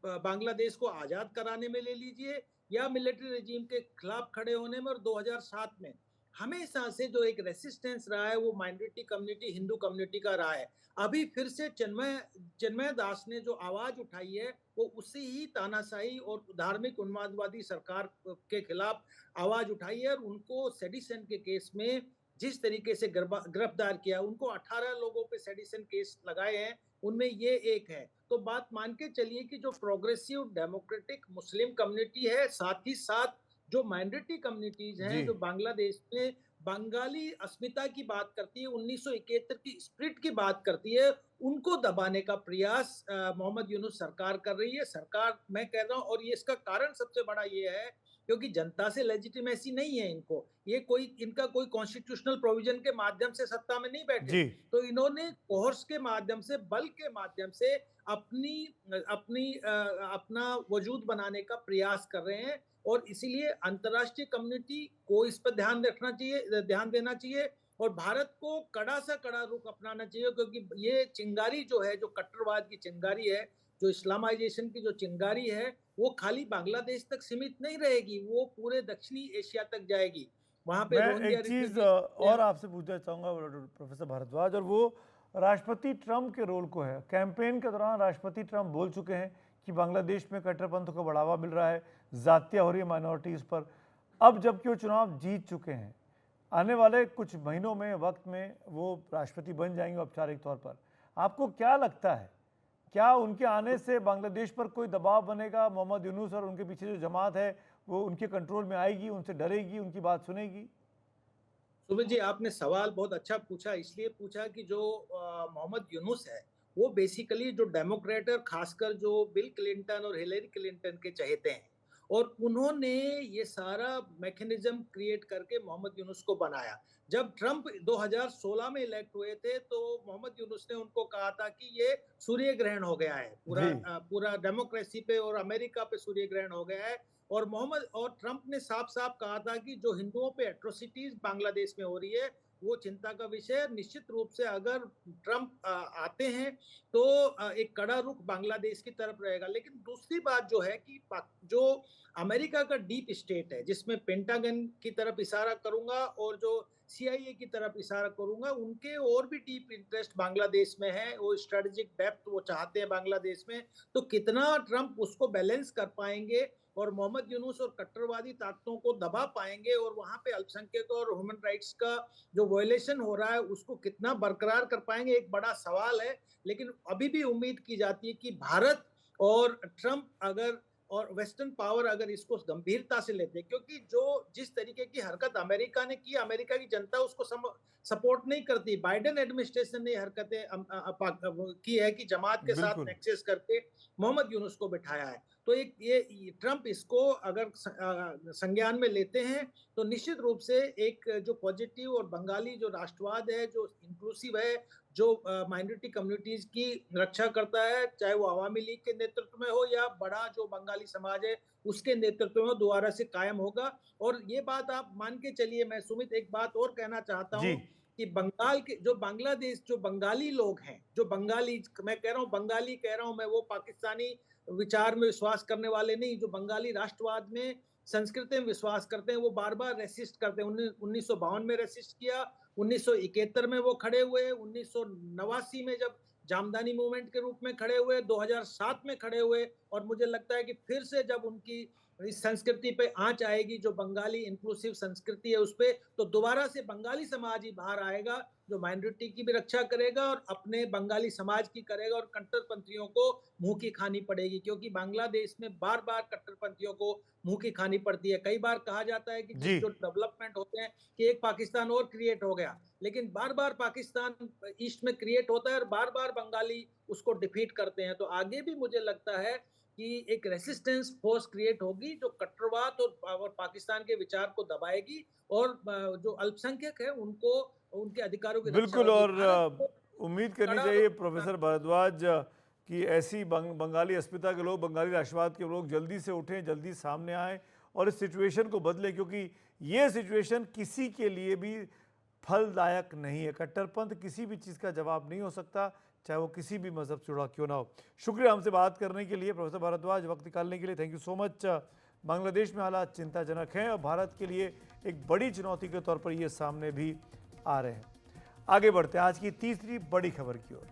बांग्लादेश को आज़ाद कराने में ले लीजिए, या मिलिट्री रेजिम के खिलाफ खड़े होने में, और 2007 में हमेशा से जो एक रेसिस्टेंस रहा है वो माइनॉरिटी कम्युनिटी, हिंदू कम्युनिटी का रहा है। अभी फिर से चिन्मय दास ने जो आवाज उठाई है वो उसी ही तानाशाही और धार्मिक उन्मादवादी सरकार के खिलाफ आवाज उठाई है। और उनको सेडिशन के केस में जिस तरीके से गिरफ्तार किया, उनको 18 लोगों पे सेडिशन केस लगाए हैं, उनमें ये एक है। तो बात मान के चलिए कि जो प्रोग्रेसिव डेमोक्रेटिक मुस्लिम कम्युनिटी है, साथ ही साथ जो माइनॉरिटी कम्युनिटीज जी। हैं, जो बांग्लादेश में बंगाली अस्मिता की बात करती है, 1971 की स्प्रिट की बात करती है, उनको दबाने का प्रयास मोहम्मद यूनुस सरकार कर रही है। सरकार, मैं कह रहा हूँ, और ये इसका कारण सबसे बड़ा ये है क्योंकि जनता से लेजिटिमेसी नहीं है इनको। ये इनका कोई कॉन्स्टिट्यूशनल प्रोविजन के माध्यम से सत्ता में नहीं बैठे। जी। तो इन्होंने कोर्स के माध्यम से, बल के माध्यम से अपना वजूद बनाने का प्रयास कर रहे हैं। और इसीलिए अंतर्राष्ट्रीय कम्युनिटी को इस पर ध्यान देना चाहिए और भारत को कड़ा सा कड़ा रुख अपनाना चाहिए, क्योंकि ये चिंगारी जो है, जो कट्टरवाद की चिंगारी है, जो इस्लामाइजेशन की जो चिंगारी है, वो खाली बांग्लादेश तक सीमित नहीं रहेगी, वो पूरे दक्षिणी एशिया तक जाएगी। वहां पे मैं रोहिंग्या एक चीज़ रिफ्यूजी और आपसे पूछना चाहूँगा प्रोफेसर भारद्वाज, और वो राष्ट्रपति ट्रंप के रोल को है। कैंपेन के दौरान राष्ट्रपति ट्रंप बोल चुके हैं कि बांग्लादेश में कट्टरपंथ को बढ़ावा मिल रहा है, ज़ातियाँ हो रही है माइनॉरिटीज़ पर। अब जबकि वो चुनाव जीत चुके हैं, आने वाले कुछ महीनों में, वक्त में वो राष्ट्रपति बन जाएंगे औपचारिक तौर पर। आपको क्या लगता है, क्या उनके आने से बांग्लादेश पर कोई दबाव बनेगा? मोहम्मद यूनुस और उनके पीछे जो जमात है वो उनके कंट्रोल में आएगी, उनसे डरेगी, उनकी बात सुनेगी? सुमित जी, आपने सवाल बहुत अच्छा पूछा। इसलिए पूछा कि जो मोहम्मद यूनुस है, वो बेसिकली जो डेमोक्रेट है, खासकर जो बिल क्लिंटन और हिलेरी क्लिंटन के चहेते हैं, और उन्होंने ये सारा मैकेनिज्म क्रिएट करके मोहम्मद यूनुस को बनाया। जब ट्रंप 2016 में इलेक्ट हुए थे तो मोहम्मद यूनुस ने उनको कहा था कि ये सूर्य ग्रहण हो गया है, पूरा डेमोक्रेसी पे और अमेरिका पे सूर्य ग्रहण हो गया है। और ट्रंप ने साफ साफ कहा था कि जो हिंदुओं पे एट्रोसिटीज बांग्लादेश में हो रही है वो चिंता का विषय है। निश्चित रूप से अगर ट्रंप आते हैं तो एक कड़ा रुख बांग्लादेश की तरफ रहेगा। लेकिन दूसरी बात जो है कि जो अमेरिका का डीप स्टेट है, जिसमें पेंटागन की तरफ इशारा करूंगा और जो CIA की तरफ इशारा करूंगा, उनके और भी डीप इंटरेस्ट बांग्लादेश में है। वो स्ट्रेटेजिक डेप्थ वो चाहते हैं बांग्लादेश में। तो कितना ट्रंप उसको बैलेंस कर पाएंगे और मोहम्मद यूनुस और कट्टरवादी ताकतों को दबा पाएंगे और वहां पे अल्पसंख्यकों और ह्यूमन राइट्स का जो वायलेशन हो रहा है उसको कितना बरकरार कर पाएंगे, एक बड़ा सवाल है। लेकिन अभी भी उम्मीद की जाती है कि भारत और ट्रंप अगर और वेस्टर्न पावर अगर इसको गंभीरता से लेते, क्योंकि जो जिस तरीके की हरकत अमेरिका ने की, अमेरिका की जनता उसको सपोर्ट नहीं करती। बाइडेन एडमिनिस्ट्रेशन ने हरकतें की है कि जमात के साथ नेक्सेस करके मोहम्मद यूनुस को बिठाया है। तो ये ट्रंप इसको अगर संज्ञान में लेते हैं तो निश्चित रूप से एक जो पॉजिटिव और बंगाली जो राष्ट्रवाद है, जो इंक्लूसिव है, जो माइनॉरिटी कम्युनिटीज की रक्षा करता है, चाहे वो अवामी लीग के नेतृत्व में हो या बड़ा जो बंगाली समाज है उसके नेतृत्व में दोबारा से कायम होगा। और ये बात आप मान के चलिए। मैं सुमित एक बात और कहना चाहता हूँ कि बंगाल के जो बांग्लादेश जो बंगाली लोग हैं, जो बंगाली, मैं कह रहा हूँ बंगाली कह रहा हूँ मैं, वो पाकिस्तानी विचार में विश्वास करने वाले नहीं, जो बंगाली राष्ट्रवाद में संस्कृति में विश्वास करते हैं, वो बार बार रेसिस्ट करते हैं। 1952 में रेसिस्ट किया, 1971 में वो खड़े हुए, 1989 में जब जामदानी मूवमेंट के रूप में खड़े हुए, 2007 में खड़े हुए। और मुझे लगता है कि फिर से जब उनकी इस संस्कृति पे आंच आएगी, जो बंगाली इंक्लूसिव संस्कृति है उस पे, तो दोबारा से बंगाली समाज ही बाहर आएगा, जो माइनॉरिटी की भी रक्षा करेगा और अपने बंगाली समाज की करेगा। और कट्टरपंथियों को मुंह की खानी पड़ेगी, क्योंकि बांग्लादेश में बार बार कट्टरपंथियों को मुंह की खानी पड़ती है। कई बार कहा जाता है कि जो डेवलपमेंट होते हैं कि एक पाकिस्तान और क्रिएट हो गया, लेकिन बार बार पाकिस्तान ईस्ट में क्रिएट होता है और बार बार बंगाली उसको डिफीट करते हैं। तो आगे भी मुझे लगता है कि एक रेसिस्टेंस फोर्स क्रिएट होगी जो कट्टरवाद और पाकिस्तान के विचार को दबाएगी और जो अल्पसंख्यक है उनको उनके अधिकारों की बिल्कुल। और उम्मीद करनी चाहिए प्रोफेसर भारद्वाज कि ऐसी बंगाली अस्मिता के लोग, बंगाली राष्ट्रवाद के लोग जल्दी से उठें, जल्दी सामने आएं और इस सिचुएशन को बदलें, क्योंकि ये सिचुएशन किसी के लिए भी फलदायक नहीं है। कट्टरपंथ किसी भी चीज़ का जवाब नहीं हो सकता, चाहे वो किसी भी मजहब से जुड़ा क्यों ना हो। शुक्रिया हमसे बात करने के लिए प्रोफेसर भारद्वाज, वक्त निकालने के लिए thank you so much. Bangladesh में हालात चिंताजनक हैं और भारत के लिए एक बड़ी चुनौती के तौर पर ये सामने भी आ रहे हैं। आगे बढ़ते हैं आज की तीसरी बड़ी खबर की ओर।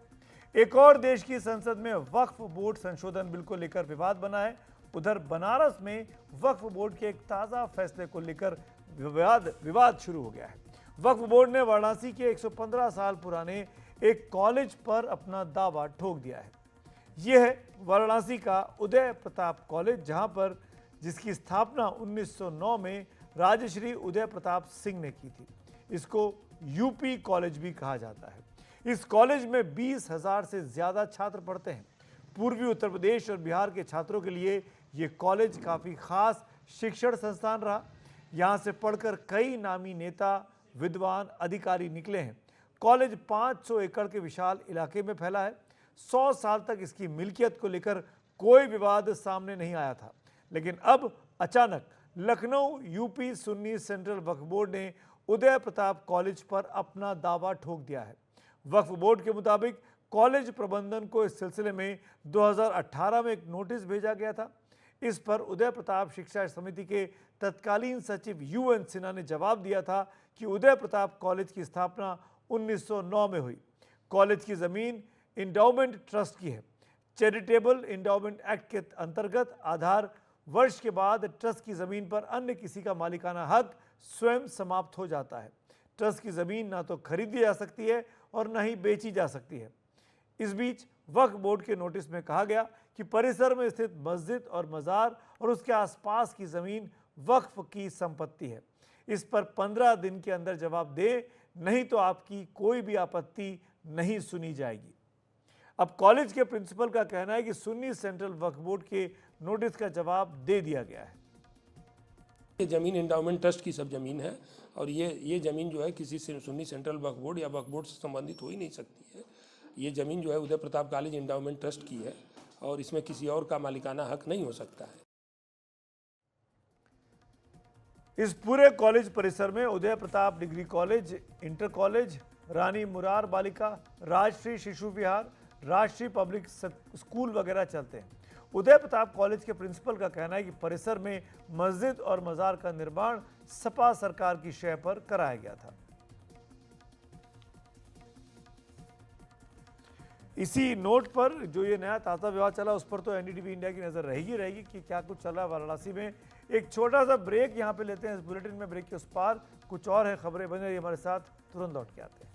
एक और देश की संसद में वक्फ बोर्ड संशोधन बिल को लेकर विवाद बना है। उधर बनारस में वक्फ बोर्ड के एक ताज़ा फैसले को लेकर विवाद शुरू हो गया है। वक्फ बोर्ड ने वाराणसी के 115 साल पुराने एक कॉलेज पर अपना दावा ठोक दिया है। यह है वाराणसी का उदय प्रताप कॉलेज, जहां पर जिसकी स्थापना 1909 में राजश्री उदय प्रताप सिंह ने की थी। इसको यूपी कॉलेज भी कहा जाता है। इस कॉलेज में 20,000 से ज़्यादा छात्र पढ़ते हैं। पूर्वी उत्तर प्रदेश और बिहार के छात्रों के लिए ये कॉलेज काफ़ी खास शिक्षण संस्थान रहा। यहाँ से पढ़कर कई नामी नेता, विद्वान, अधिकारी निकले हैं। कॉलेज 500 एकड़ के विशाल इलाके में फैला है। 100 साल तक इसकी मिल्कियत को लेकर कोई विवाद सामने नहीं आया था, लेकिन अब अचानक लखनऊ यूपी सुन्नी सेंट्रल वक्फ बोर्ड ने उदय प्रताप कॉलेज पर अपना दावा ठोक दिया है। वक्फ बोर्ड के मुताबिक कॉलेज प्रबंधन को इस सिलसिले में 2018 में एक नोटिस भेजा गया था। इस पर उदय प्रताप शिक्षा समिति के तत्कालीन सचिव UN सिन्हा ने जवाब दिया था कि उदय प्रताप कॉलेज की स्थापना 1909 में हुई। कॉलेज की ज़मीन इंडाउमेंट ट्रस्ट की है। चैरिटेबल इंडाउमेंट एक्ट के अंतर्गत आधार वर्ष के बाद ट्रस्ट की ज़मीन पर अन्य किसी का मालिकाना हक स्वयं समाप्त हो जाता है। ट्रस्ट की ज़मीन ना तो खरीदी जा सकती है और न ही बेची जा सकती है। इस बीच वक्फ बोर्ड के नोटिस में कहा गया कि परिसर में स्थित मस्जिद और मज़ार और उसके आसपास की ज़मीन वक्फ की संपत्ति है। इस पर 15 दिन के अंदर जवाब दें, नहीं तो आपकी कोई भी आपत्ति नहीं सुनी जाएगी। अब कॉलेज के प्रिंसिपल का कहना है कि सुन्नी सेंट्रल वक्फ बोर्ड के नोटिस का जवाब दे दिया गया है। ये ज़मीन इंडाउमेंट ट्रस्ट की सब ज़मीन है और ये ज़मीन जो है किसी से सुन्नी सेंट्रल वक्फ बोर्ड या वक्फ बोर्ड से संबंधित हो ही नहीं सकती है। ये ज़मीन जो है Uday Pratap college endowment trust की है और इसमें किसी और का मालिकाना हक नहीं हो सकता है। इस पूरे कॉलेज परिसर में Uday Pratap degree college, inter college, Rani Murar Balika, Rajshree शिशु विहार, राष्ट्रीय पब्लिक स्कूल वगैरह चलते हैं। उदय प्रताप कॉलेज के प्रिंसिपल का कहना है कि परिसर में मस्जिद और मजार का निर्माण सपा सरकार की शय पर कराया गया था। इसी नोट पर जो ये नया ताज़ा विवाद चला उस पर तो एनडीटीवी इंडिया की नजर रहेगी कि क्या कुछ चल रहा है वाराणसी में। एक छोटा सा ब्रेक यहाँ पे लेते हैं। इस बुलेटिन में ब्रेक के उस पार कुछ और है खबरें, बने रहिए हमारे साथ, तुरंत लौट के आते हैं।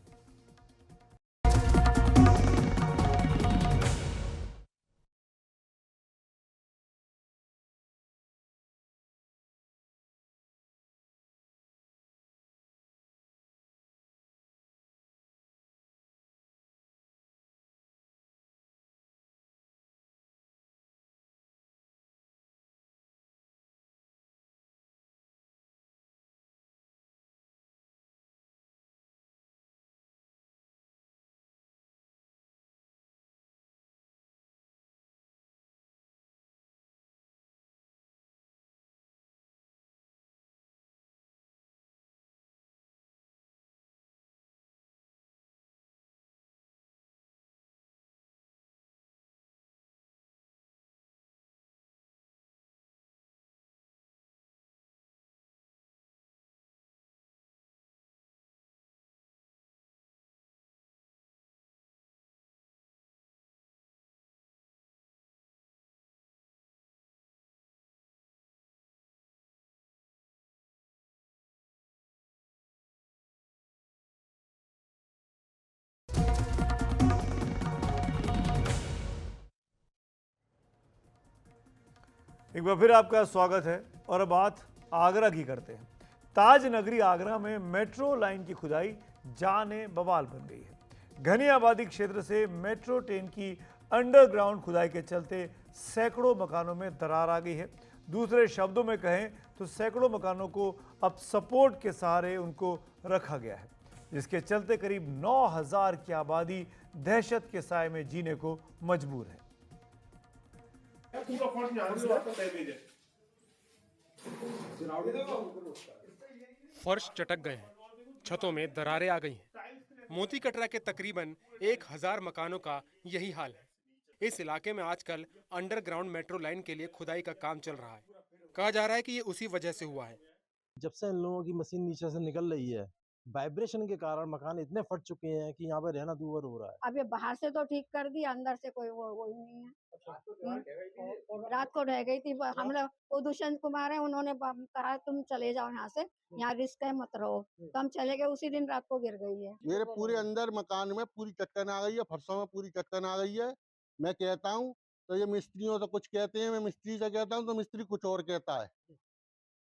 एक बार फिर आपका स्वागत है और अब बात आगरा की करते हैं। ताज नगरी आगरा में मेट्रो लाइन की खुदाई जाने बवाल बन गई है। घनी आबादी क्षेत्र से मेट्रो ट्रेन की अंडरग्राउंड खुदाई के चलते सैकड़ों मकानों में दरार आ गई है। दूसरे शब्दों में कहें तो सैकड़ों मकानों को अब सपोर्ट के सहारे उनको रखा गया है, जिसके चलते करीब 9000 की आबादी दहशत के साए में जीने को मजबूर है। फर्श चटक गए हैं, छतों में दरारें आ गई हैं। मोती कटरा के तकरीबन 1000 मकानों का यही हाल है। इस इलाके में आजकल अंडरग्राउंड मेट्रो लाइन के लिए खुदाई का काम चल रहा है। कहा जा रहा है कि ये उसी वजह से हुआ है। जब से इन लोगों की मशीन नीचे से निकल रही है, वाइब्रेशन के कारण मकान इतने फट चुके हैं कि यहाँ पे रहना दूभर हो रहा है। अब ये बाहर से तो ठीक कर दिया, अंदर से कोई वो ही नहीं है। रात को रह गई थी, हम लोग वो दुष्यंत कुमार है, उन्होंने कहा तुम चले जाओ यहाँ से, यहाँ रिस्क है मत रहो, तो हम चले गए। उसी दिन रात को गिर गई है। मेरे पूरे अंदर मकान में पूरी चट्टान आ गई है, फर्शों में पूरी चट्टान आ गई है। मैं कहता हूँ तो ये मिस्त्रियों तो कुछ कहते हैं, मैं मिस्त्री से कहता हूँ तो मिस्त्री कुछ और कहता है।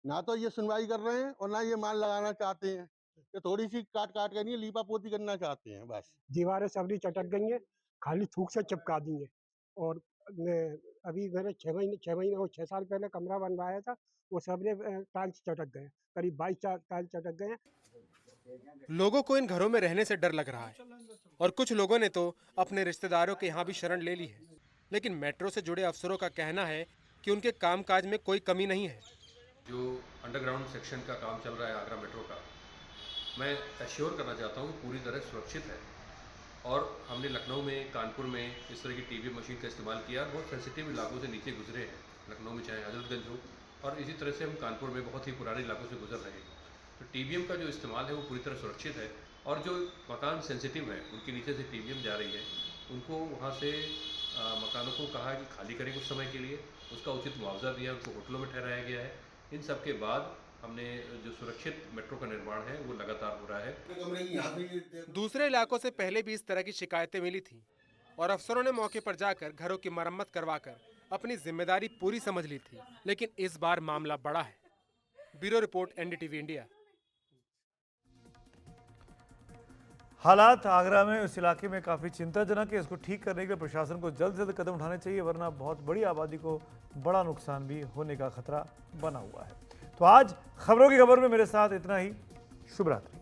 ना तो ये सुनवाई कर रहे हैं और ना ये माल लगाना चाहते हैं। ये थोड़ी सी काट के नहीं लीपा पोती करना चाहते हैं बस। दीवारें सबरी चटक गई हैं, खाली थूक से चिपका दी है। और अभी मैंने 6 महीने और 6 साल पहले कमरा बनवाया था, वो सबरे टाइल्स चटक गए, करीब 22 टाइल्स चटक गए। लोगों को इन घरों में रहने से डर लग रहा है और कुछ लोगों ने तो अपने रिश्तेदारों के यहाँ भी शरण ले ली है। लेकिन मेट्रो से जुड़े अफसरों का कहना है कि उनके कामकाज में कोई कमी नहीं है। जो अंडरग्राउंड सेक्शन का काम चल रहा है आगरा मेट्रो का, मैं एश्योर करना चाहता हूँ कि पूरी तरह सुरक्षित है। और हमने लखनऊ में, कानपुर में इस तरह की टीवीएम मशीन का इस्तेमाल किया। बहुत सेंसिटिव इलाकों से नीचे गुजरे हैं, लखनऊ में चाहे हजरतगंज हो, और इसी तरह से हम कानपुर में बहुत ही पुराने इलाकों से गुजर रहे हैं। तो टीवीएम का जो इस्तेमाल है वो पूरी तरह सुरक्षित है। और जो मकान सेंसिटिव है, उनके नीचे से टीवीएम जा रही है, उनको वहाँ से मकानों को कहा कि खाली करें कुछ समय के लिए, उसका उचित मुआवजा दिया, उनको होटलों में ठहराया गया है। इन सब के बाद हमने जो सुरक्षित मेट्रो का निर्माण है वो लगातार हो रहा है। दूसरे इलाकों से पहले भी इस तरह की शिकायतें मिली थी और अफसरों ने मौके पर जाकर घरों की मरम्मत करवाकर अपनी जिम्मेदारी पूरी समझ ली थी। लेकिन इस बार मामला बड़ा है। Bureau report, NDTV India. हालात आगरा में उस इलाके में काफ़ी चिंताजनक है। इसको ठीक करने के लिए प्रशासन को जल्द से जल्द कदम उठाने चाहिए, वरना बहुत बड़ी आबादी को बड़ा नुकसान भी होने का खतरा बना हुआ है। तो आज खबरों की खबर में मेरे साथ इतना ही। शुभ रात्रि।